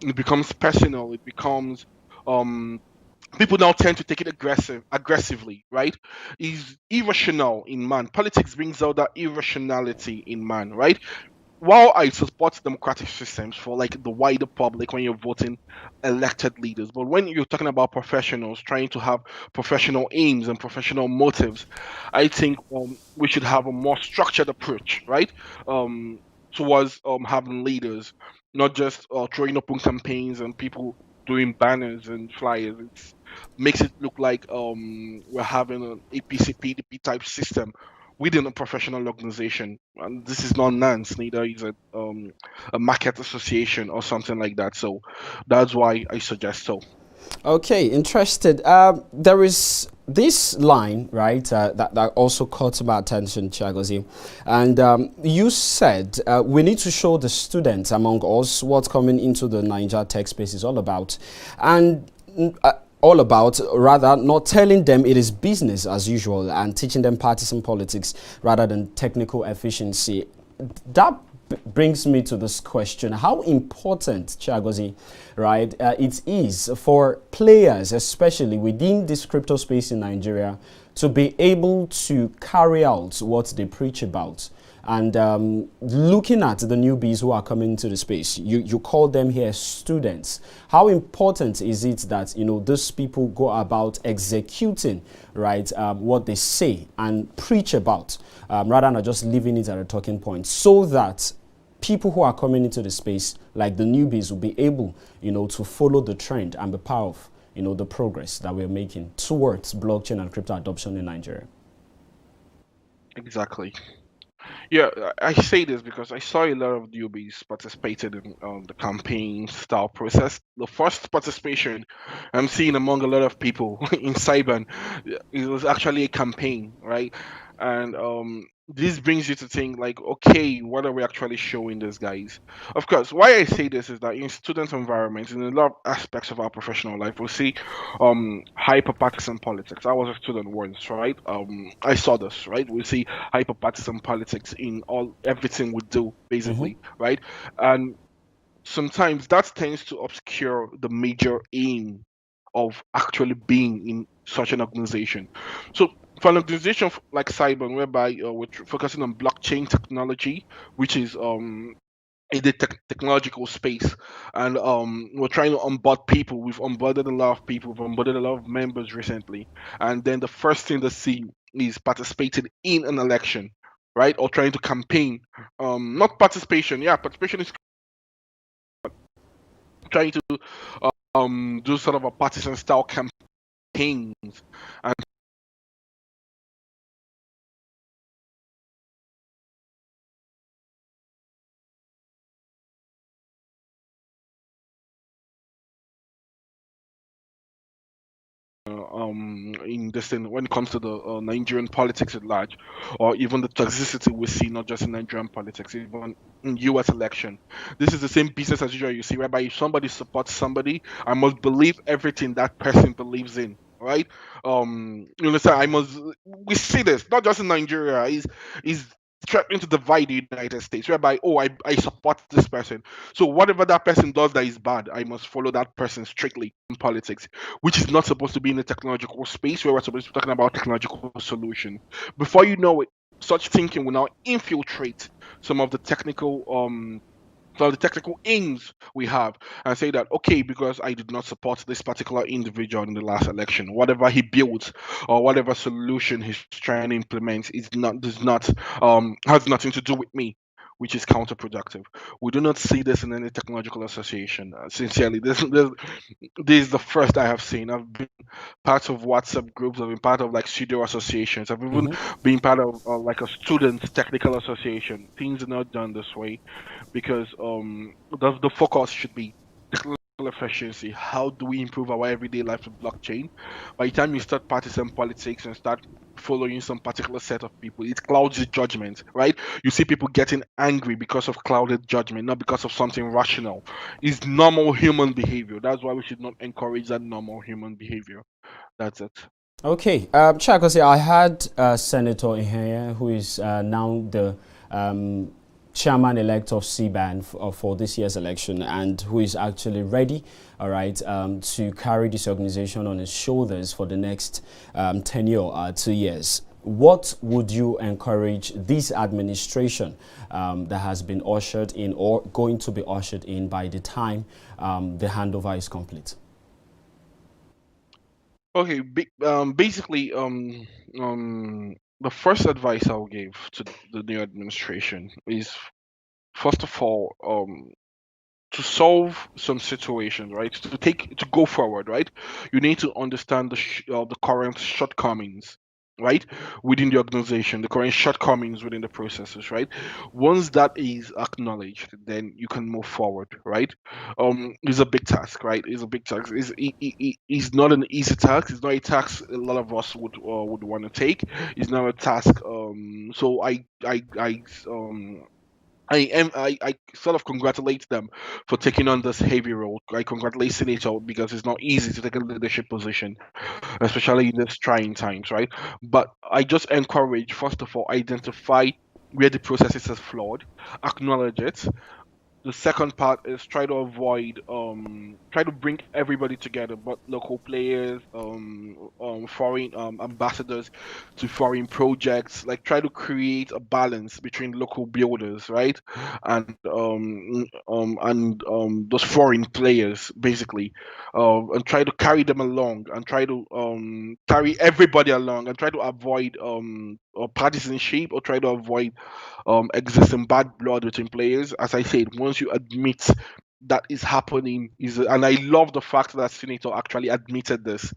it becomes personal. It becomes um people now tend to take it aggressively, right? Is irrational in man. Politics brings out that irrationality in man, right? While I support democratic systems for, like, the wider public when you're voting elected leaders, but when you're talking about professionals trying to have professional aims and professional motives, I think we should have a more structured approach, right? Um, Towards having leaders, not just throwing open campaigns and people doing banners and flyers. It makes it look like we're having an APC PDP type system within a professional organization, and this is not nonsense. Neither is it a market association or something like that. So that's why I suggest so. Okay, interested. There is this line, right, that also caught my attention, Chiagozi. And you said we need to show the students among us what coming into the Niger tech space is all about. And all about, rather, not telling them it is business as usual and teaching them partisan politics rather than technical efficiency. That brings me to this question: how important, Chiagozi, right, it is for players, especially within this crypto space in Nigeria, to be able to carry out what they preach about. And looking at the newbies who are coming into the space, you call them here students. How important is it that, you know, these people go about executing, right, what they say and preach about, rather than just leaving it at a talking point, so that people who are coming into the space, like the newbies, will be able, you know, to follow the trend and be part of, you know, the progress that we're making towards blockchain and crypto adoption in Nigeria? Exactly. Yeah, I say this because I saw a lot of newbies participated in the campaign style process. The first participation I'm seeing among a lot of people in SiBAN, it was actually a campaign, right? And this brings you to think, like, okay, what are we actually showing these guys? Of course, why I say this is that in student environments, in a lot of aspects of our professional life, we see hyper partisan politics. I was a student once, right? I saw this, right? We see hyper partisan politics in all everything we do, basically, right? And sometimes that tends to obscure the major aim of actually being in such an organization. So for an organization like SiBAN, whereby we're focusing on blockchain technology, which is in the technological space, and we're trying to onboard people. We've onboarded a lot of people. We've onboarded a lot of members recently, and then the first thing they see is participating in an election, right? Or trying to campaign. Not participation. Yeah, participation is trying to do sort of a partisan style campaigns and in this thing when it comes to the Nigerian politics at large, or even the toxicity we see not just in Nigerian politics, even in U.S. election. This is the same business as usual. You see, whereby if somebody supports somebody, I must believe everything that person believes in. Right? You understand? I must. We see this not just in Nigeria. Is threatening to divide the United States, whereby, oh, I support this person. So whatever that person does that is bad, I must follow that person strictly in politics, which is not supposed to be in the technological space where we're supposed to be talking about technological solution. Before you know it, such thinking will now infiltrate some of the technical aims we have and say that, okay, because I did not support this particular individual in the last election, whatever he builds or whatever solution he's trying to implement is not does not has nothing to do with me, which is counterproductive. We do not see this in any technological association. Sincerely, this is the first I have seen. I've been part of WhatsApp groups. I've been part of like studio associations. I've even been part of like a student technical association. Things are not done this way because the focus should be technical efficiency. How do we improve our everyday life with blockchain? By the time you start partisan politics and start following some particular set of people, it clouds your judgment, right? You see people getting angry because of clouded judgment, not because of something rational. It's normal human behavior. That's why we should not encourage that normal human behavior. That's it. Okay, Chakose, I had Senator Ihenyen, who is now the chairman-elect of SiBAN for this year's election, and who is actually ready, all right, to carry this organization on his shoulders for the next tenure, 2 years. What would you encourage this administration that has been ushered in or going to be ushered in by the time the handover is complete? Okay, basically, the first advice I'll give to the new administration is, first of all, to solve some situations, right? To go forward, right? You need to understand the current shortcomings, right, within the organization, the current shortcomings within the processes, right? Once that is acknowledged, then you can move forward, right? It's a big task, right? It's a big task. It's not an easy task. It's not a task a lot of us would want to take. It's not a task. So I sort of congratulate them for taking on this heavy role. I congratulate Senator because it's not easy to take a leadership position, especially in these trying times, right? But I just encourage, first of all, identify where the processes are flawed, acknowledge it. The second part is try to bring everybody together, but local players, foreign ambassadors to foreign projects, like try to create a balance between local builders, right, and those foreign players, basically, and try to carry them along and try to carry everybody along and try to avoid partisanship, or try to avoid existing bad blood between players. As I said, once you admit that is happening, and I love the fact that Senator actually admitted this,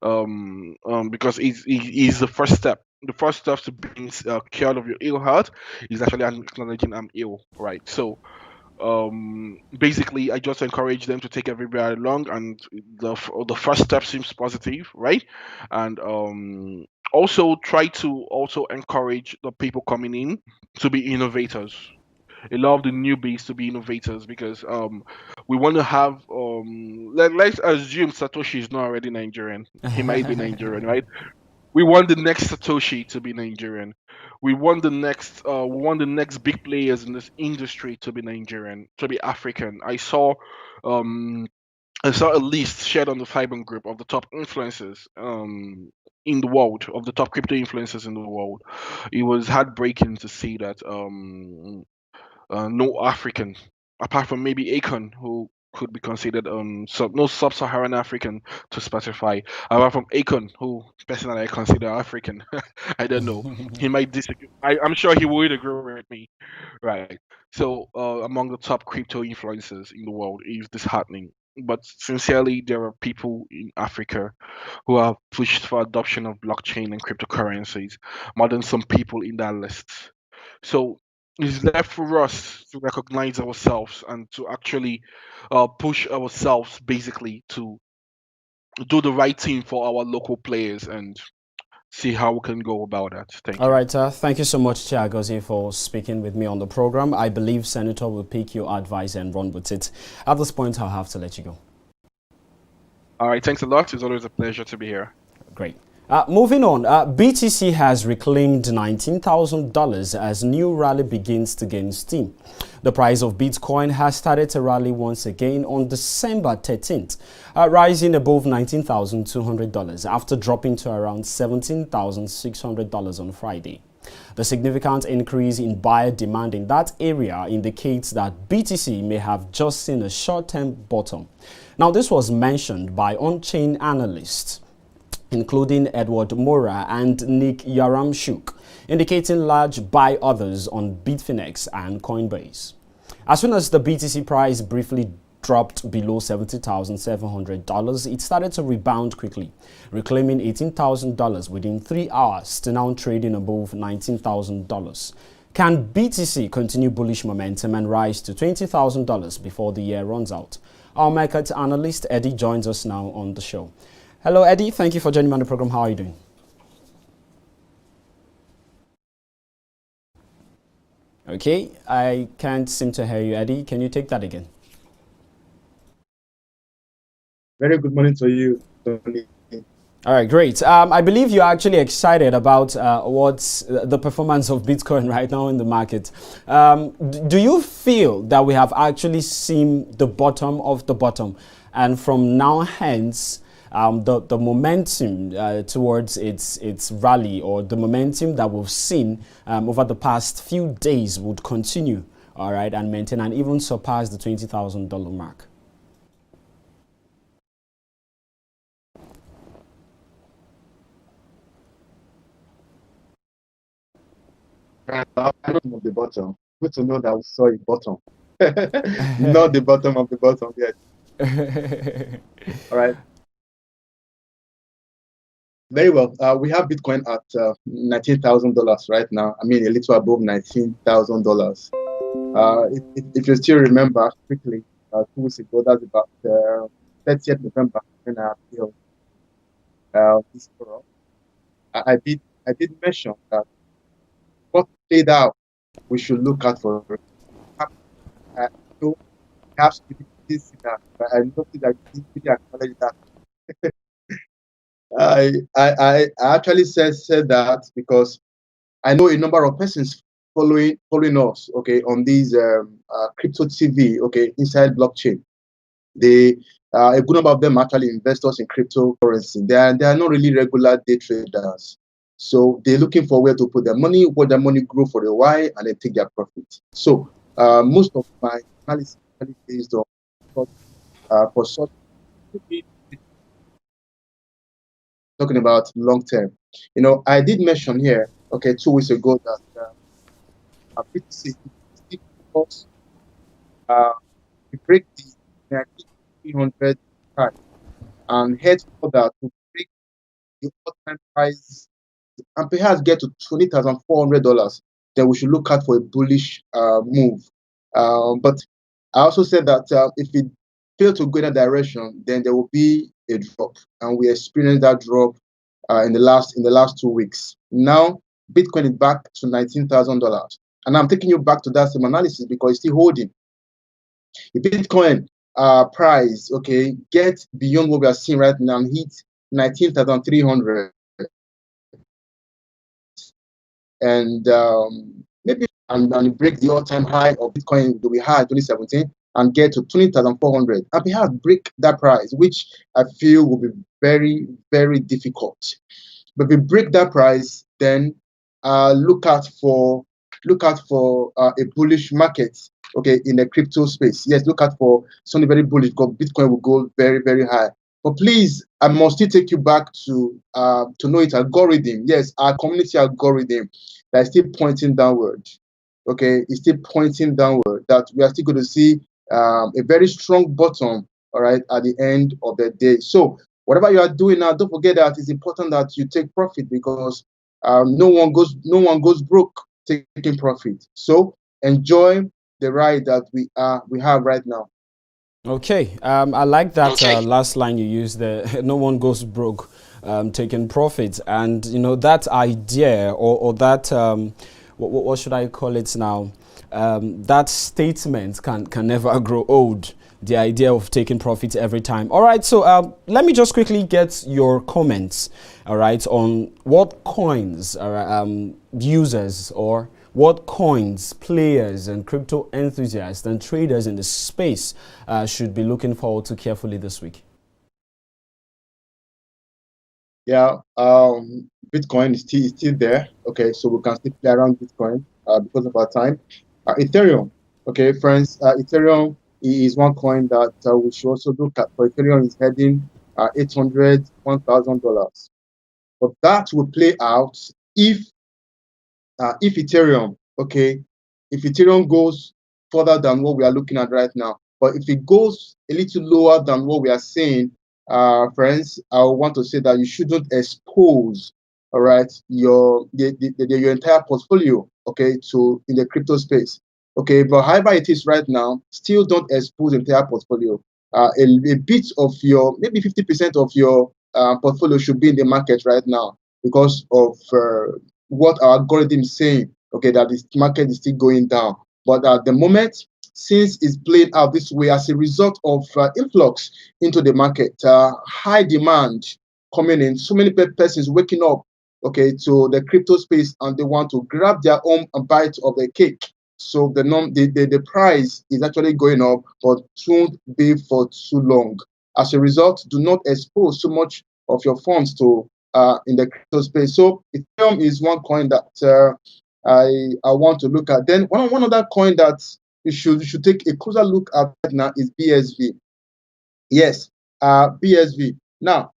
because it's the first step. The first step to being cured of your ill health is actually acknowledging I'm ill, right? So basically I just encourage them to take everybody along, and the first step seems positive, right? And also try to also encourage the people coming in to be innovators. A lot of the newbies to be innovators, because we want to have let's assume Satoshi is not already Nigerian. He might be Nigerian, right? We want the next Satoshi to be Nigerian. We want the next big players in this industry to be Nigerian, to be African. Um I saw a list shared on the SiBAN group of the top influencers in the world, of the top crypto influencers in the world. It was heartbreaking to see that no African, apart from maybe Akon, who could be considered no sub-Saharan African to specify. Apart from Akon, who personally I consider African, I don't know. He might disagree. I'm sure he would agree with me, right? So among the top crypto influencers in the world is disheartening. But sincerely, there are people in Africa who have pushed for adoption of blockchain and cryptocurrencies more than some people in that list. So it's left for us to recognize ourselves and to actually push ourselves basically to do the right thing for our local players and see how we can go about that. Thank All you. right, thank you so much, Chiagozie, for speaking with me on the program. I believe Senator will pick your advice and run with it. At this point, I'll have to let you go. All right, thanks a lot. It's always a pleasure to be here. Great. Moving on, BTC has reclaimed $19,000 as new rally begins to gain steam. The price of Bitcoin has started to rally once again on December 13th, rising above $19,200 after dropping to around $17,600 on Friday. The significant increase in buyer demand in that area indicates that BTC may have just seen a short-term bottom. Now, this was mentioned by on-chain analysts including Edward Mora and Nick Yaramchuk, indicating large buy orders on Bitfinex and Coinbase. As soon as the BTC price briefly dropped below $70,700, it started to rebound quickly, reclaiming $18,000 within 3 hours to now trading above $19,000. Can BTC continue bullish momentum and rise to $20,000 before the year runs out? Our market analyst Eddie joins us now on the show. Hello, Eddie. Thank you for joining me on the program. How are you doing? Okay, I can't seem to hear you, Eddie. Can you take that again? Very good morning to you, Tony. All right, great. I believe you're actually excited about what's the performance of Bitcoin right now in the market. Do you feel that we have actually seen the bottom of the bottom, and from now hence, the momentum towards its rally, or the momentum that we've seen over the past few days, would continue, all right, and maintain and even surpass the $20,000 mark? I don't know the bottom. Good to know that we saw a bottom. Not the bottom of the bottom yet. All right. Very well. We have Bitcoin at $19,000 right now. I mean, a little above $19,000. If you still remember quickly, 2 weeks ago, that's about 30th November, when I appealed this forum. I did mention that what played out, we should look out for. So perhaps this that, but I don't think that you really acknowledge that. I actually said that because I know a number of persons following us, okay, on these crypto TV, okay, inside blockchain. They a good number of them are actually investors in cryptocurrency. They are not really regular day traders. So they're looking for where to put their money, what their money grow for a while, and then take their profit. So most of my analysis is based on for such talking about long term. You know, I did mention here, okay, 2 weeks ago that BTC, because we break the 300 price and head further to break the all-time price and perhaps get to $20,400, then we should look out for a bullish move. But I also said that if it fail to go in that direction, then there will be a drop, and we experienced that drop in the last 2 weeks. Now Bitcoin is back to $19,000, and I'm taking you back to that same analysis because it's still holding. If Bitcoin price, okay, get beyond what we are seeing right now and hit 19,300, and maybe and break the all-time high of Bitcoin that we had in 2017 and get to 20,400, and perhaps break that price, which I feel will be very, very difficult. But if we break that price, then look out for a bullish market, okay, in the crypto space. Yes, look out for something very bullish because Bitcoin will go very, very high. But please, I must still take you back to know its algorithm. Yes, our community algorithm that is still pointing downward. Okay, it's still pointing downward. That we are still going to see a very strong bottom. All right, at the end of the day. So whatever you are doing now, don't forget that it's important that you take profit because no one goes broke taking profit. So enjoy the ride that we have right now. Okay, I like that last line you used there. No one goes broke taking profits, and you know that idea or that what should I call it now? That statement can never grow old. The idea of taking profits every time. All right, so let me just quickly get your comments. All right, on what coins users or what coins, players, and crypto enthusiasts and traders in the space should be looking forward to carefully this week? Yeah, Bitcoin is still there. Okay, so we can still play around Bitcoin because of our time. Ethereum, okay, friends, Ethereum is one coin that we should also look at. For Ethereum is heading $800, $1,000. But that will play out if Ethereum, okay, if Ethereum goes further than what we are looking at right now, but if it goes a little lower than what we are saying, friends, I want to say that you shouldn't expose, all right, your entire portfolio, okay, to in the crypto space, okay. But however it is right now, still don't expose the entire portfolio. A bit of your maybe 50% of your portfolio should be in the market right now because of what our algorithm is saying, okay, that this market is still going down. But at the moment, since it's played out this way as a result of influx into the market, high demand coming in, so many persons waking up, okay, to the crypto space and they want to grab their own bite of the cake. So the price is actually going up, but won't be for too long. As a result, do not expose so much of your funds to in the crypto space. So Ethereum is one coin that I want to look at. Then one other coin that you should take a closer look at right now is BSV. Yes, BSV. Now,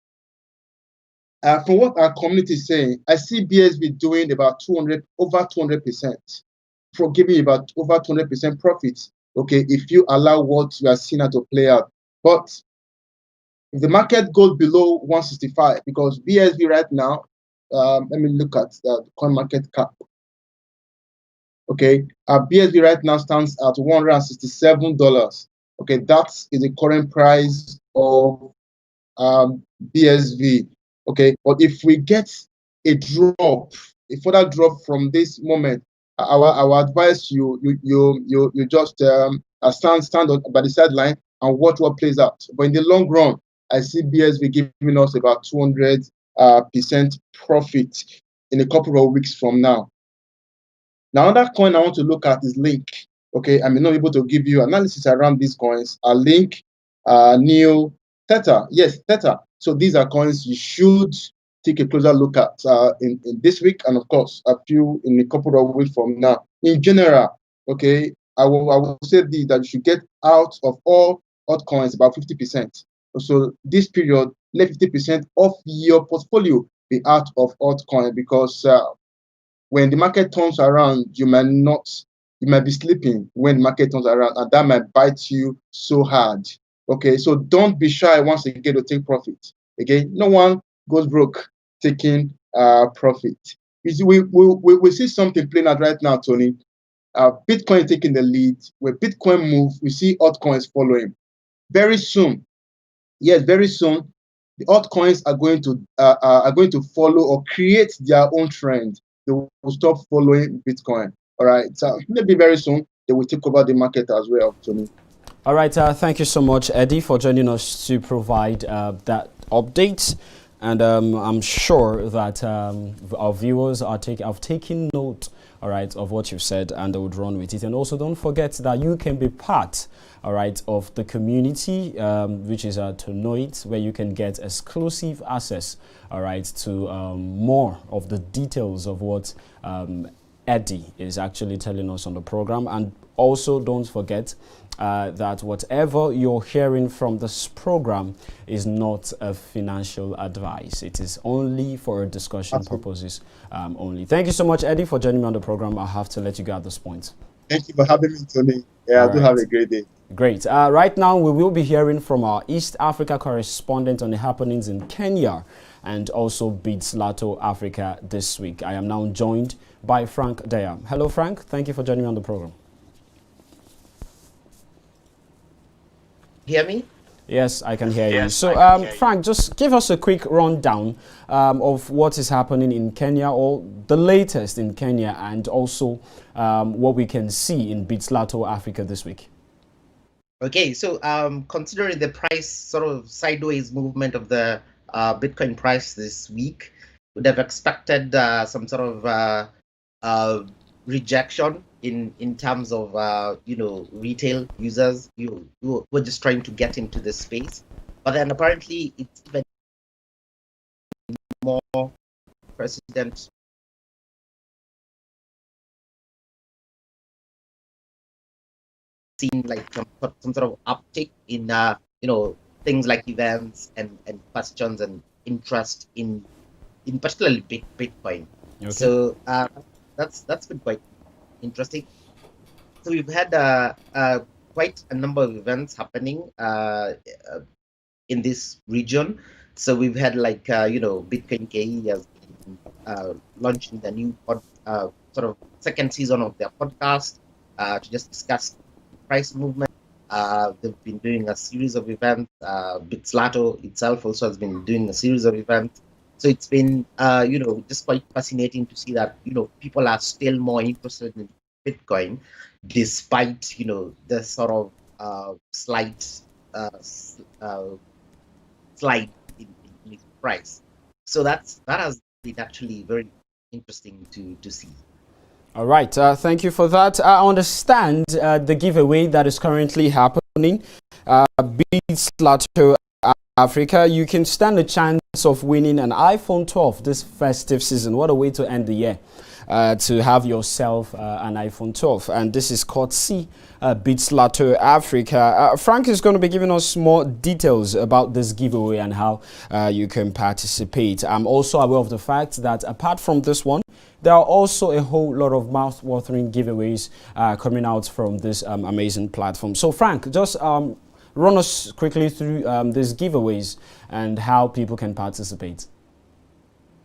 from what our community is saying, I see BSV doing about over 200%, for giving about over 200% profits. Okay, if you allow what you are seeing to play out, but if the market goes below 165, because BSV right now, let me look at the coin market cap. Okay, BSV right now stands at $167. Okay, that is the current price of BSV. Okay, but if we get a further drop from this moment, I will advise you just stand by the sideline and watch what plays out. But in the long run, I see BSV giving us about 200% profit in a couple of weeks from now. Now, another coin I want to look at is Link. Okay, I may not be able to give you analysis around these coins. Link, Neo, Theta. Yes, Theta. So these are coins you should take a closer look at in this week, and of course, a few in a couple of weeks from now. In general, okay, I will say that you should get out of all altcoins about 50%. So this period, let 50% of your portfolio be out of altcoin because when the market turns around, you might be sleeping when the market turns around, and that might bite you so hard. Okay, so don't be shy once again to take profit. Okay, no one goes broke taking profit. We see something playing out right now, Tony. Bitcoin taking the lead. Where Bitcoin moves, we see altcoins following. Very soon, yes, very soon, the altcoins are going to follow or create their own trend. They will stop following Bitcoin. All right, so maybe very soon they will take over the market as well, Tony. All right, thank you so much, Eddie, for joining us to provide that update. And I'm sure that our viewers have taken note, all right, of what you've said, and they would run with it. And also don't forget that you can be part, all right, of the community, which is to know it, where you can get exclusive access, all right, to more of the details of what Eddie is actually telling us on the program. And also don't forget that whatever you're hearing from this program is not a financial advice. It is only for discussion purposes only. Thank you so much, Eddie, for joining me on the program. I have to let you go at this point. Thank you for having me, Tony. Yeah, do have a great day. Great. Right now, we will be hearing from our East Africa correspondent on the happenings in Kenya and also Beats Lato Africa this week. I am now joined by Frank Daya. Hello, Frank. Thank you for joining me on the program. Hear me? Yes, I can hear you. Yes, So, I can hear you. Frank, just give us a quick rundown of what is happening in Kenya, or the latest in Kenya, and also what we can see in BitLipa Africa this week. Okay, so considering the price sort of sideways movement of the Bitcoin price this week, would have expected some sort of rejection in terms of retail users who were just trying to get into this space, but then apparently it's even more precedent. Seen like some sort of uptick in things like events and questions and interest in particularly Bitcoin. Okay. So that's been quite interesting. So we've had quite a number of events happening in this region. So we've had like Bitcoin KE has been launching the new sort of second season of their podcast to just discuss price movement. They've been doing a series of events. BitLipa itself also has been doing a series of events. So it's been, just quite fascinating to see that, people are still more interested in Bitcoin, despite, the sort of slight slide in its price. So that has been actually very interesting to see. All right, thank you for that. I understand the giveaway that is currently happening. BitLipa Africa, you can stand a chance of winning an iPhone 12 this festive season. What a way to end the year, to have yourself an iPhone 12. And this is courtesy BitLipa Africa. Frank is going to be giving us more details about this giveaway and how you can participate. I'm also aware of the fact that apart from this one, there are also a whole lot of mouth-watering giveaways coming out from this amazing platform. So Frank, just run us quickly through these giveaways and how people can participate.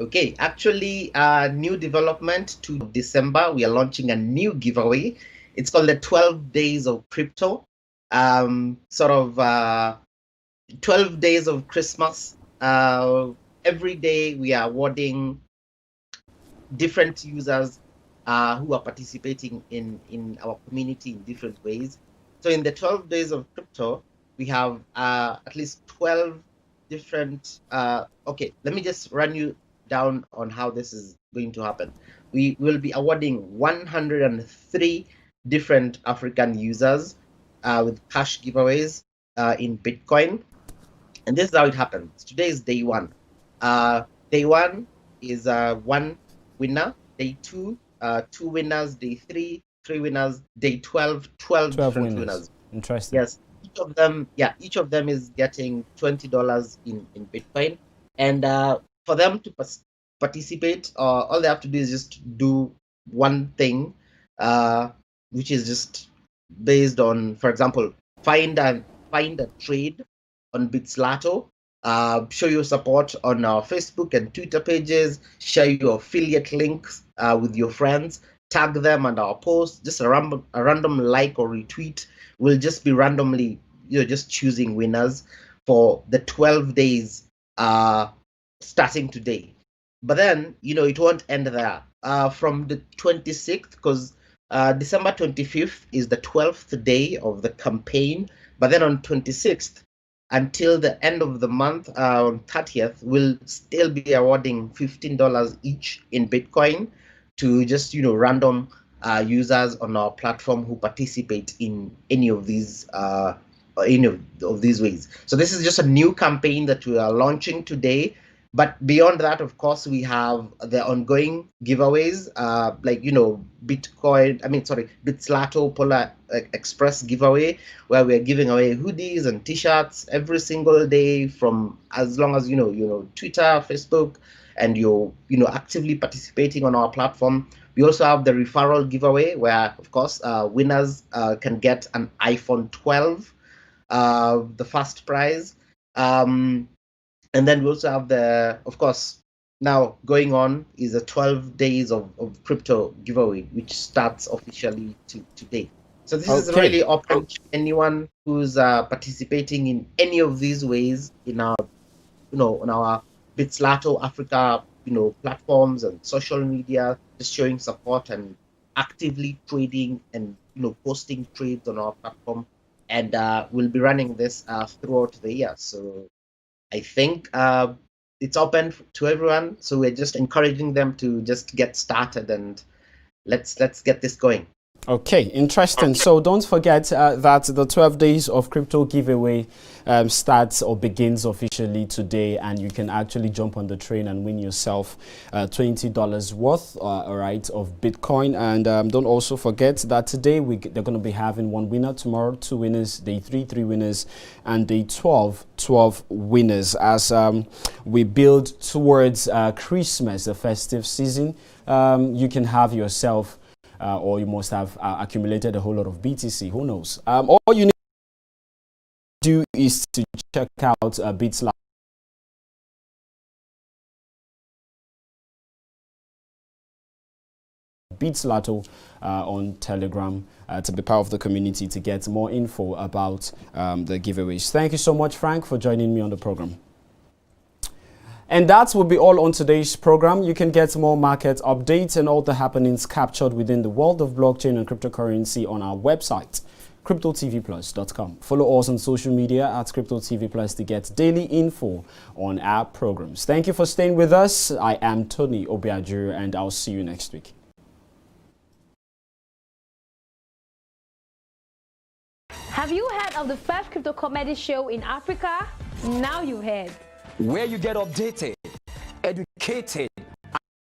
Okay, actually, new development to December, we are launching a new giveaway. It's called the 12 Days of Crypto. 12 Days of Christmas. Every day we are awarding different users who are participating in our community in different ways. So in the 12 Days of Crypto, we have at least 12 different, okay, let me just run you down on how this is going to happen. We will be awarding 103 different African users with cash giveaways in Bitcoin. And this is how it happens. Today is day one. Day one is one winner. Day two, two winners. Day three, three winners. Day 12, 12 different winners. Interesting. Yes. Each of them is getting $20 in Bitcoin. And for them to participate, all they have to do is just do one thing, which is just based on, for example, find a trade on BitLipa, show your support on our Facebook and Twitter pages, share your affiliate links with your friends, tag them on our posts, just a random like or retweet. We'll just be randomly, just choosing winners for the 12 days starting today. But then, it won't end there. From the 26th, because December 25th is the 12th day of the campaign. But then on 26th, until the end of the month, on 30th, we'll still be awarding $15 each in Bitcoin to just, random users on our platform who participate in any of these ways. So this is just a new campaign that we are launching today. But beyond that, of course, we have the ongoing giveaways, like, BitLipa Polar Express giveaway, where we're giving away hoodies and t-shirts every single day from as long as, Twitter, Facebook, and you're, actively participating on our platform. We also have the referral giveaway where, of course, winners can get an iPhone 12, the first prize. And then we also have of course, now going on is a 12 days of crypto giveaway, which starts officially today. So this is really open to anyone who's participating in any of these ways in our, on our BitLipa Africa, platforms and social media, just showing support and actively trading and posting trades on our platform. And we'll be running this throughout the year. So I think it's open to everyone. So we're just encouraging them to just get started and let's get this going. Okay, interesting. So don't forget that the 12 days of crypto giveaway starts or begins officially today, and you can actually jump on the train and win yourself $20 worth of Bitcoin. And don't also forget that today they're going to be having one winner, tomorrow 2 winners, day 3 winners, and day 12 winners as we build towards Christmas, the festive season. You can have yourself or you must have accumulated a whole lot of BTC. Who knows? All you need to do is to check out BitLipa on Telegram to be part of the community to get more info about the giveaways. Thank you so much, Frank, for joining me on the program. And that will be all on today's program. You can get more market updates and all the happenings captured within the world of blockchain and cryptocurrency on our website, cryptotvplus.com. Follow us on social media at CryptoTVPlus to get daily info on our programs. Thank you for staying with us. I am Tony Obiajuru, and I'll see you next week. Have you heard of the first crypto comedy show in Africa? Now you've heard. Where you get updated, educated,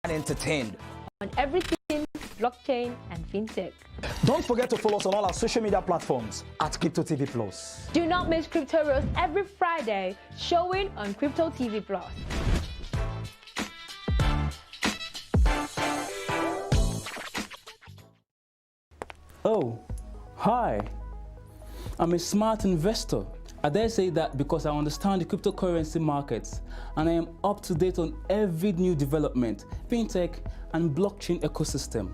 and entertained on everything blockchain and fintech. Don't forget to follow us on all our social media platforms at Crypto TV Plus. Do not miss Crypto Roast every Friday, showing on Crypto TV Plus. Oh, hi. I'm a smart investor. I dare say that because I understand the cryptocurrency markets and I am up to date on every new development, fintech and blockchain ecosystem.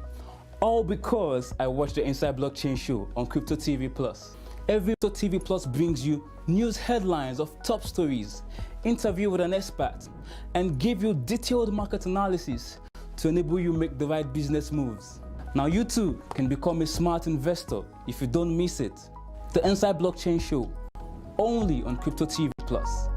All because I watch the Inside Blockchain show on Crypto TV Plus. Every Crypto TV Plus brings you news headlines of top stories, interview with an expert, and give you detailed market analysis to enable you make the right business moves. Now you too can become a smart investor if you don't miss it. The Inside Blockchain show, only on Crypto TV Plus.